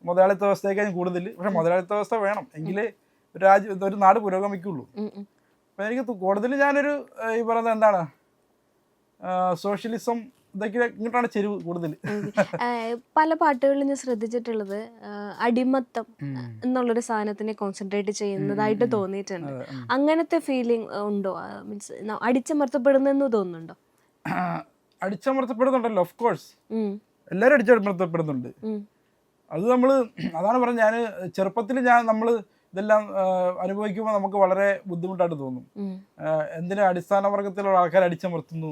മുതലാളിത്ത വ്യവസ്ഥയേക്കാളും കൂടുതൽ. പക്ഷെ മുതലാളിത്ത വ്യവസ്ഥ വേണം, എങ്കിലേ ഒരു നാട് പുരോഗമിക്കുള്ളൂ. അപ്പം എനിക്ക് കൂടുതൽ ഞാനൊരു ഈ പറയുന്നത് എന്താണ് സോഷ്യലിസം ഇതൊക്കെ ഇങ്ങോട്ടാണ് ചെരിവ് കൂടുതൽ. പല പാട്ടുകളിലും ഞാൻ ശ്രദ്ധിച്ചിട്ടുള്ളത് അടിമത്തം എന്നുള്ളൊരു സാധനത്തിനെ കോൺസെൻട്രേറ്റ് ചെയ്യുന്നതായിട്ട് തോന്നിയിട്ടുണ്ട്. അങ്ങനത്തെ ഫീലിംഗ് ഉണ്ടോ? മീൻസ് അടിച്ചമർത്തപ്പെടുന്നെന്ന് തോന്നുന്നുണ്ടോ? അടിച്ചമർത്തപ്പെടുന്നുണ്ടല്ലോ, ഓഫ് കോഴ്സ് എല്ലാവരും അടിച്ചമർത്തപ്പെടുന്നുണ്ട്. അത് അതാണ് പറഞ്ഞത്, ഞാൻ ചെറുപ്പത്തിൽ നമ്മൾ ഇതെല്ലാം അനുഭവിക്കുമ്പോൾ നമുക്ക് വളരെ ബുദ്ധിമുട്ടായിട്ട് തോന്നും. എന്തിനാ അടിസ്ഥാന വർഗത്തിലുള്ള ആൾക്കാർ അടിച്ചമർത്തുന്നു,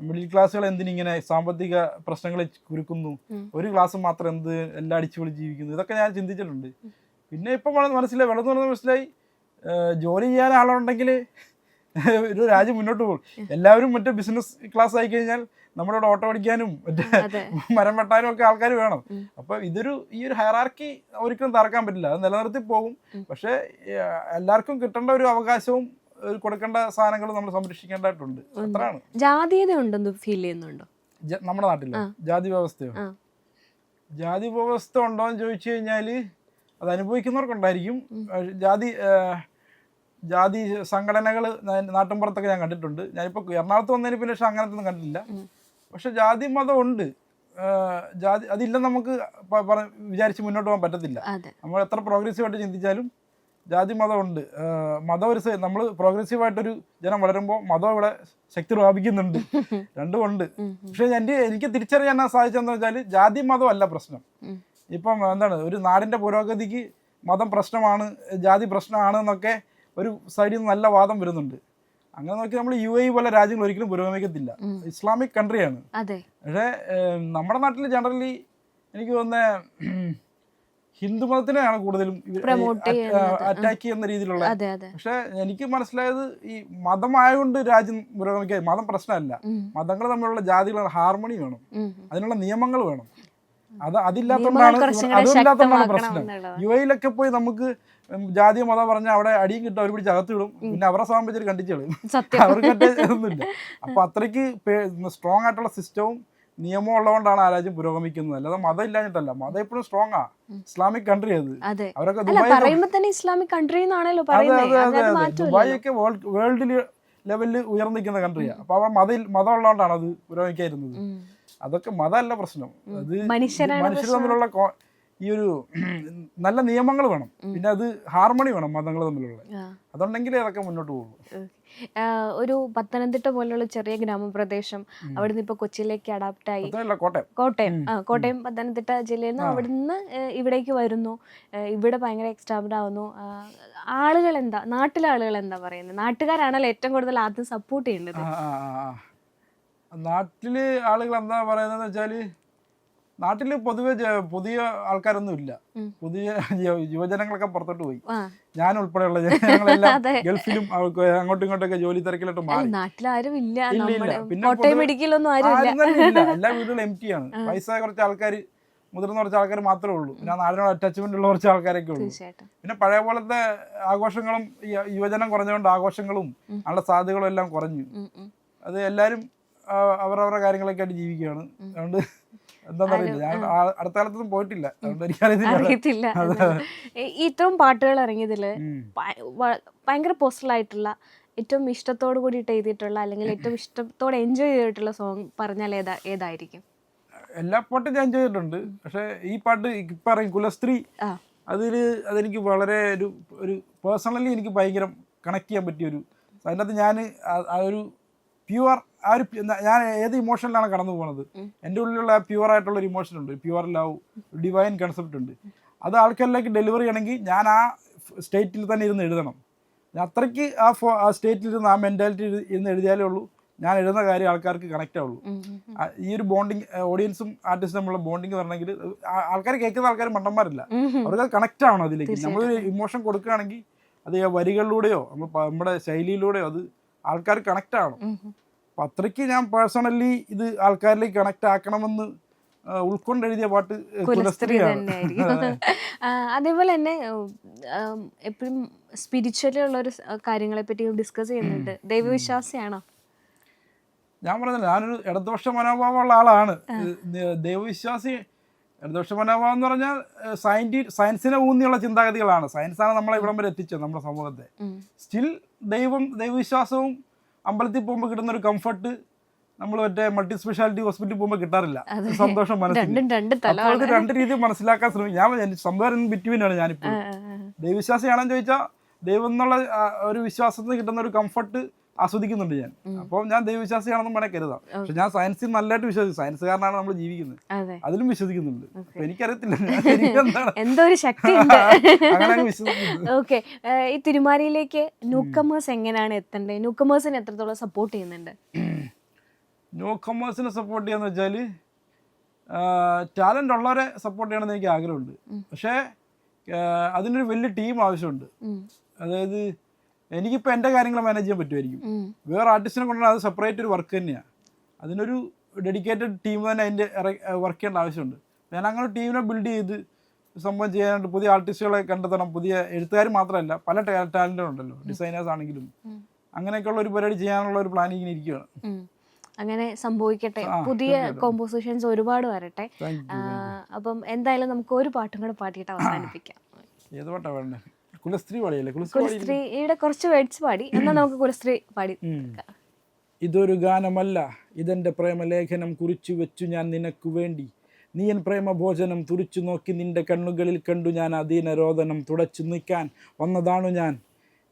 മിഡിൽ ക്ലാസ്സുകൾ എന്തിനിങ്ങനെ സാമ്പത്തിക പ്രശ്നങ്ങളെ കുരുക്കുന്നു, ഒരു ക്ലാസ് മാത്രം എന്ത് എല്ലാം അടിച്ചുപൊളി ജീവിക്കുന്നു, ഇതൊക്കെ ഞാൻ ചിന്തിച്ചിട്ടുണ്ട്. പിന്നെ ഇപ്പം മനസ്സിലായി, വെള്ളം തുറന്ന് മനസ്സിലായി, ജോലി ചെയ്യാൻ ആളുണ്ടെങ്കിൽ ഒരു രാജ്യം മുന്നോട്ട് പോകും. എല്ലാവരും മറ്റേ ബിസിനസ് ക്ലാസ് ആയി കഴിഞ്ഞാൽ നമ്മുടെ ഇവിടെ ഓട്ടോ അടിക്കാനും മറ്റേ മരം വെട്ടാനും ഒക്കെ ആൾക്കാർ വേണം. അപ്പൊ ഈ ഒരു ഹയറാർക്കി ഒരിക്കലും തറക്കാൻ പറ്റില്ല, അത് നിലനിർത്തി പോകും. പക്ഷെ എല്ലാവർക്കും കിട്ടേണ്ട ഒരു അവകാശവും കൊടുക്കേണ്ട സാധനങ്ങളും നമ്മൾ സംരക്ഷിക്കേണ്ടതായിട്ടുണ്ട്. അത്രയാണ്. ജാതീയത ഉണ്ടെന്ന് ഫീൽ ചെയ്യുന്നുണ്ടോ നമ്മുടെ നാട്ടില്? ജാതി വ്യവസ്ഥയോ? ജാതി വ്യവസ്ഥ ഉണ്ടോ എന്ന് ചോദിച്ചു കഴിഞ്ഞാല് അത് അനുഭവിക്കുന്നവർക്കുണ്ടായിരിക്കും. ജാതി സംഘടനകൾ നാട്ടിൻപുറത്തൊക്കെ ഞാൻ കണ്ടിട്ടുണ്ട്. ഞാനിപ്പോൾ എറണാകുളത്ത് വന്നതിന് പിന്നെ അങ്ങനത്തെ ഒന്നും കണ്ടിട്ടില്ല. പക്ഷെ ജാതി മതം ഉണ്ട്. ജാതി അതില്ലെന്ന് നമുക്ക് വിചാരിച്ച് മുന്നോട്ട് പോകാൻ പറ്റത്തില്ല. അതെ. നമ്മൾ എത്ര പ്രോഗ്രസീവായിട്ട് ചിന്തിച്ചാലും ജാതി മതമുണ്ട്. മതം ഒരു നമ്മൾ പ്രോഗ്രസീവായിട്ടൊരു ജനം വളരുമ്പോൾ മതം ഇവിടെ ശക്തി പ്രാപിക്കുന്നുണ്ട്. രണ്ടും ഉണ്ട്. പക്ഷേ എനിക്ക് തിരിച്ചറിയാൻ സാധിച്ചതെന്ന് വെച്ചാൽ ജാതി മതം അല്ല പ്രശ്നം. ഇപ്പം എന്താണ് ഒരു നാടിൻ്റെ പുരോഗതിക്ക് മതം പ്രശ്നമാണ്, ജാതി പ്രശ്നമാണ് എന്നൊക്കെ ഒരു സൈഡിൽ നിന്ന് നല്ല വാദം വരുന്നുണ്ട്. അങ്ങനെ നോക്കി നമ്മൾ UAE പോലെ രാജ്യങ്ങൾ ഒരിക്കലും പുരോഗമിക്കത്തില്ല. ഇസ്ലാമിക് കൺട്രിയാണ്. പക്ഷേ നമ്മുടെ നാട്ടിൽ ജനറലി എനിക്ക് തോന്നുന്നത് ഹിന്ദു മതത്തിനെയാണ് കൂടുതലും അറ്റാക്ക് ചെയ്യുന്ന രീതിയിലുള്ള. പക്ഷെ എനിക്ക് മനസ്സിലായത് ഈ മതമായതുകൊണ്ട് രാജ്യം പുരോഗമിക്കുക, മതം പ്രശ്നമല്ല. മതങ്ങൾ തമ്മിലുള്ള ജാതികളുടെ ഹാർമണി വേണം, അതിനുള്ള നിയമങ്ങൾ വേണം. അതില്ലാത്തതുകൊണ്ടാണ് പ്രശ്നം. UAE പോയി നമുക്ക് ജാതിയോ മതം പറഞ്ഞാൽ അവിടെ അടിയും കിട്ടും, അവർ പിടിച്ച് അകത്തിടും, പിന്നെ അവരുടെ സാമ്പത്തികം കണ്ടിച്ചു കളയും. അവർക്ക് ഒന്നുമില്ല. അപ്പൊ അത്രയ്ക്ക് സ്ട്രോങ് ആയിട്ടുള്ള സിസ്റ്റവും നിയമം ഉള്ളതുകൊണ്ടാണ് ആ രാജ്യം പുരോഗമിക്കുന്നത്. അല്ലാതെ മതം ഇല്ലാഞ്ഞിട്ടല്ല. മതം എപ്പോഴും സ്ട്രോങ് ആ. ഇസ്ലാമിക് കൺട്രി അത്. അവരൊക്കെ ദുബായ് ഒക്കെ വേൾഡ് ലെവലിൽ ഉയർന്നു നിൽക്കുന്ന കൺട്രിയാണ്. അപ്പൊ അവർ മതം ഉള്ളതുകൊണ്ടാണ് അത് പുരോഗമിക്കായിരുന്നത്. അതൊക്കെ മതമല്ല പ്രശ്നം. അത് മനുഷ്യർ തമ്മിലുള്ള ഈ ഒരു നല്ല നിയമങ്ങൾ വേണം, പിന്നെ അത് ഹാർമണി വേണം മതങ്ങൾ തമ്മിലുള്ള. അതുണ്ടെങ്കിലേ അതൊക്കെ മുന്നോട്ട് പോകുള്ളൂ. ഒരു പത്തനംതിട്ട പോലുള്ള ചെറിയ ഗ്രാമപ്രദേശം അവിടുന്ന് ഇപ്പൊ കൊച്ചിയിലേക്ക് അഡാപ്റ്റ് ആയി. കോട്ടയം പത്തനംതിട്ട ജില്ലയിൽ നിന്ന് അവിടുന്ന് ഇവിടേക്ക് വരുന്നു. ഇവിടെ ഭയങ്കര എക്സ്റ്റാബ്ഡ് ആവുന്നു. ആളുകൾ എന്താ, നാട്ടിലെ ആളുകൾ എന്താ പറയുന്നത്? നാട്ടുകാരാണല്ലോ ഏറ്റവും കൂടുതൽ ആദ്യം സപ്പോർട്ട് ചെയ്യേണ്ടത്. നാട്ടില് ആളുകൾ എന്താ പറയുന്നത് വെച്ചാല്, നാട്ടില് പൊതുവെ പുതിയ ആൾക്കാരൊന്നും ഇല്ല. പുതിയ യുവജനങ്ങളൊക്കെ പുറത്തോട്ട് പോയി. ഞാൻ ഉൾപ്പെടെയുള്ള ജനങ്ങളെല്ലാം ഗൾഫിലും അങ്ങോട്ടും ഇങ്ങോട്ടൊക്കെ ജോലി തിരക്കിലോട്ട് മാറി. പിന്നെ എല്ലാ വീടുകളും എംറ്റി ആണ്. വയസ്സായ കുറച്ച് ആൾക്കാർ, മുതിർന്ന കുറച്ച് ആൾക്കാർ മാത്രമേ ഉള്ളൂ. പിന്നെ നാടിനോട് അറ്റാച്ച്മെന്റ് ഉള്ള കുറച്ച് ആൾക്കാരൊക്കെ ഉള്ളൂ. പിന്നെ പഴയ പോലത്തെ ആഘോഷങ്ങളും യുവജനം കുറഞ്ഞുകൊണ്ട് ആഘോഷങ്ങളും നല്ല സാധ്യതകളും എല്ലാം കുറഞ്ഞു. അത് എല്ലാവരും അവരവരുടെ കാര്യങ്ങളൊക്കെ ആയിട്ട് ജീവിക്കുകയാണ്. അതുകൊണ്ട് എന്താന്നറിയില്ല, ഞാൻ അടുത്ത കാലത്തൊന്നും പോയിട്ടില്ല, അതുകൊണ്ട് എനിക്കറിയത്തില്ല. ഇത്രയും പാട്ടുകൾ ഇറങ്ങിയതില് ഭയങ്കര പേഴ്സണൽ ആയിട്ടുള്ള, ഏറ്റവും ഇഷ്ടത്തോട് കൂടിയിട്ട് എഴുതിയിട്ടുള്ള, അല്ലെങ്കിൽ ഏറ്റവും ഇഷ്ടത്തോടെ എൻജോയ് ചെയ്തിട്ടുള്ള സോങ് പറഞ്ഞാൽ ഏതായിരിക്കും? എല്ലാ പാട്ടും ഞാൻ എൻജോയ് ചെയ്തിട്ടുണ്ട്. പക്ഷെ ഈ പാട്ട് ഇപ്പൊ പറയും കുലസ്ത്രീ, അതെനിക്ക് വളരെ ഒരു പേഴ്സണലി എനിക്ക് ഭയങ്കര കണക്ട് ചെയ്യാൻ പറ്റിയൊരു. അതിനകത്ത് ഞാൻ ആ ഒരു പ്യുവർ ഞാൻ ഏത് ഇമോഷനിലാണ് കടന്നു പോകുന്നത്, എൻ്റെ ഉള്ളിലുള്ള പ്യുവർ ആയിട്ടുള്ള ഒരു ഇമോഷൻ ഉണ്ട്, പ്യുവർ ലവ്, ഡിവൈൻ കൺസെപ്റ്റ് ഉണ്ട്. അത് ആൾക്കാരിലേക്ക് ഡെലിവറി ചെയ്യണമെങ്കിൽ ഞാൻ ആ സ്റ്റേറ്റിൽ തന്നെ ഇരുന്ന് എഴുതണം. അത്രയ്ക്ക് ആ സ്റ്റേറ്റിൽ ഇരുന്ന് ആ മെൻറ്റാലിറ്റി ഇരുന്ന് എഴുതിയാലേ ഉള്ളൂ ഞാൻ എഴുതുന്ന കാര്യം ആൾക്കാർക്ക് കണക്റ്റ് ആവുള്ളൂ. ഈ ഒരു ബോണ്ടിങ്, ഓഡിയൻസും ആർട്ടിസ്റ്റും തമ്മിലുള്ള ബോണ്ടിങ് വരണമെങ്കിൽ ആൾക്കാർ കേൾക്കുന്ന ആൾക്കാർ മണ്ടന്മാരില്ല, അവർക്ക് കണക്റ്റ് ആവണം അതിലേക്ക്. നമ്മളൊരു ഇമോഷൻ കൊടുക്കുകയാണെങ്കിൽ അത് വരികളിലൂടെയോ നമ്മുടെ ശൈലിയിലൂടെയോ അത് ആൾക്കാർ കണക്റ്റ് ആവണം. അപ്പം അത്രയ്ക്ക് ഞാൻ പേഴ്സണലി ഇത് ആൾക്കാരിലേക്ക് കണക്റ്റ് ആക്കണമെന്ന് ഉൾക്കൊണ്ട് എഴുതിയ പാട്ട് കുലസ്ത്രീയാണ്. അതേപോലെ തന്നെ എപ്പോഴും സ്പിരിച്വലി ഉള്ളൊരു കാര്യങ്ങളെ പറ്റി ഡിസ്കസ് ചെയ്യുന്നുണ്ട്. ദൈവവിശ്വാസിയാണോ? ഞാൻ പറഞ്ഞില്ല, ഞാനൊരു ഇടതുപക്ഷ മനോഭാവമുള്ള ആളാണ്. ദൈവവിശ്വാസി, ഇടതുപക്ഷ മനോഭാവം എന്ന് പറഞ്ഞാൽ സയൻസിനെ ഊന്നിയുള്ള ചിന്താഗതികളാണ്. സയൻസാണ് നമ്മളെ ഇവിടം വരെ എത്തിച്ചത്, നമ്മുടെ സമൂഹത്തെ. സ്റ്റിൽ ദൈവവിശ്വാസവും അമ്പലത്തിൽ പോകുമ്പോൾ കിട്ടുന്ന ഒരു കംഫർട്ട് നമ്മൾ മറ്റേ മൾട്ടി സ്പെഷ്യാലിറ്റി ഹോസ്പിറ്റലിൽ പോകുമ്പോൾ കിട്ടാറില്ല. സന്തോഷം മനസ്സിൽ. അപ്പോൾ അത് രണ്ട് രീതിയിൽ മനസ്സിലാക്കാൻ ശ്രമിക്കും. ഞാൻ സംഭവം ബിറ്റ്വീനാണ് ഞാനിപ്പോൾ. ദൈവവിശ്വാസിയാണെന്ന് ചോദിച്ചാൽ ദൈവം എന്നുള്ള ഒരു വിശ്വാസത്തിന് കിട്ടുന്ന ഒരു കംഫർട്ട് ആസ്വദിക്കുന്നുണ്ട് ഞാൻ. അപ്പോൾ ഞാൻ ദൈവവിശ്വാസിയാണെന്നും വേണേൽ കരുതാം. പക്ഷെ ഞാൻ സയൻസിൽ നല്ലതായിട്ട് വിശ്വസിക്കും. സയൻസുകാരനാണ് നമ്മൾ ജീവിക്കുന്നത്, അതിലും വിശ്വസിക്കുന്നുണ്ട്. അപ്പൊ എനിക്കറിയത്തില്ല എന്തോ ഒരു ശക്തി അങ്ങനെ വിശ്വസിക്കുന്നത്. ഓക്കെ, ഈ തിരുമാരിയിലേക്ക് ന്യൂകമേഴ്സ് എങ്ങനെയാണ് എത്തേണ്ടത്? ന്യൂകമേഴ്സിനെ എത്രത്തോളം സപ്പോർട്ട് ചെയ്യുന്നുണ്ട്? ന്യൂകമേഴ്സിനെ സപ്പോർട്ട് ചെയ്യാന്ന് വെച്ചാൽ ടാലന്റ് ഉള്ളവരെ സപ്പോർട്ട് ചെയ്യണമെന്ന് എനിക്ക് ആഗ്രഹമുണ്ട്. പക്ഷേ അതിനൊരു വലിയ ടീം ആവശ്യമുണ്ട്. അതായത് എനിക്കിപ്പോൾ എൻ്റെ കാര്യങ്ങൾ മാനേജ് ചെയ്യാൻ പറ്റുമായിരിക്കും, വേറെ ആർട്ടിസ്റ്റിനെ കൊണ്ടുവന്നാൽ അത് സെപ്പറേറ്റ് ഒരു വർക്ക് തന്നെയാണ്. അതിനൊരു ഡെഡിക്കേറ്റഡ് ടീം തന്നെ അതിൻ്റെ വർക്ക് ചെയ്യേണ്ട ആവശ്യമുണ്ട്. ഞാൻ അങ്ങനെ ടീമിനെ ബിൽഡ് ചെയ്ത് സംഭവം ചെയ്യാനായിട്ട് പുതിയ ആർട്ടിസ്റ്റുകളെ കണ്ടെത്തണം. പുതിയ എഴുത്തുകാർ മാത്രമല്ല, പല ടാലൻറ്റും ഉണ്ടല്ലോ, ഡിസൈനേഴ്സ് ആണെങ്കിലും. അങ്ങനെയൊക്കെയുള്ള ഒരു പരിപാടി ചെയ്യാനുള്ള ഒരു പ്ലാനിങ്ങിന് ഇരിക്കുകയാണ്. അങ്ങനെ സംഭവിക്കട്ടെ, പുതിയ കോമ്പോസിഷൻസ് ഒരുപാട് വരട്ടെ. അപ്പം എന്തായാലും നമുക്ക് ഒരു പാട്ടും കൂടെ പാടിയിട്ട് അവസാനിപ്പിക്കാം. ഏത് പാട്ടാ വേണ്ടേ? കുലസ്ത്രീ പാടിയല്ലേ? കുലസ്ത്രീയുടെ കുറച്ച് വേർഡ്സ് പാടി, എന്നാൽ നമുക്ക് കുലസ്ത്രീ പാടി. ഇതൊരു ഗാനമല്ല, ഇതെൻ്റെ പ്രേമലേഖനം കുറിച്ചു വെച്ചു ഞാൻ നിനക്കു വേണ്ടി. നീയൻ പ്രേമഭോജനം തുറിച്ചു നോക്കി നിന്റെ കണ്ണുകളിൽ കണ്ടു ഞാൻ അധീനരോദനം. തുടച്ചു നിൽക്കാൻ വന്നതാണു ഞാൻ,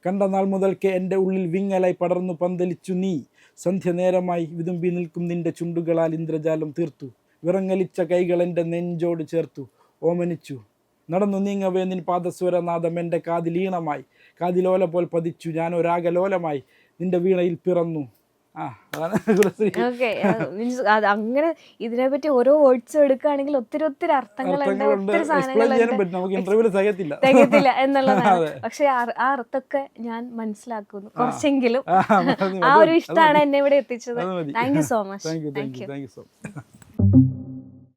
കണ്ട നാൾ മുതൽക്ക് എൻ്റെ ഉള്ളിൽ വിങ്ങലായി പടർന്നു പന്തലിച്ചു നീ. സന്ധ്യ നേരമായി വിതുമ്പി നിൽക്കും നിന്റെ ചുണ്ടുകളാൽ ഇന്ദ്രജാലം തീർത്തു. വിറങ്ങലിച്ച കൈകൾ എൻ്റെ നെഞ്ചോട് ചേർത്തു. ഓമനിച്ചു നടന്നു നീങ്ങവേ നിൻ പാദസ്വരനാദം എൻ്റെ കാതിലീണമായി. കാതിലോല പോൽ പതിച്ചു ഞാൻ ഒരാകലോലമായി നിന്റെ വീണയിൽ പിറന്നു. അതാണ് കുലശ്രീ. ഓക്കെ, മീൻസ് അത് അങ്ങനെ ഇതിനെപ്പറ്റി ഓരോ വേർഡ്സ് എടുക്കുകയാണെങ്കിൽ ഒത്തിരി ഒത്തിരി അർത്ഥങ്ങളുണ്ട്, ഒത്തിരി സാധനങ്ങളുണ്ട്, നമുക്ക് ഇന്റർവ്യൂല് തികയത്തില്ല തികയത്തില്ല എന്നുള്ളതാണ്. പക്ഷെ ആ അർത്ഥമൊക്കെ ഞാൻ മനസ്സിലാക്കുന്നു കുറച്ചെങ്കിലും. ആ ഒരു ഇഷ്ടമാണ് എന്നെ ഇവിടെ എത്തിച്ചത്. Thank you so much. Thank you so much.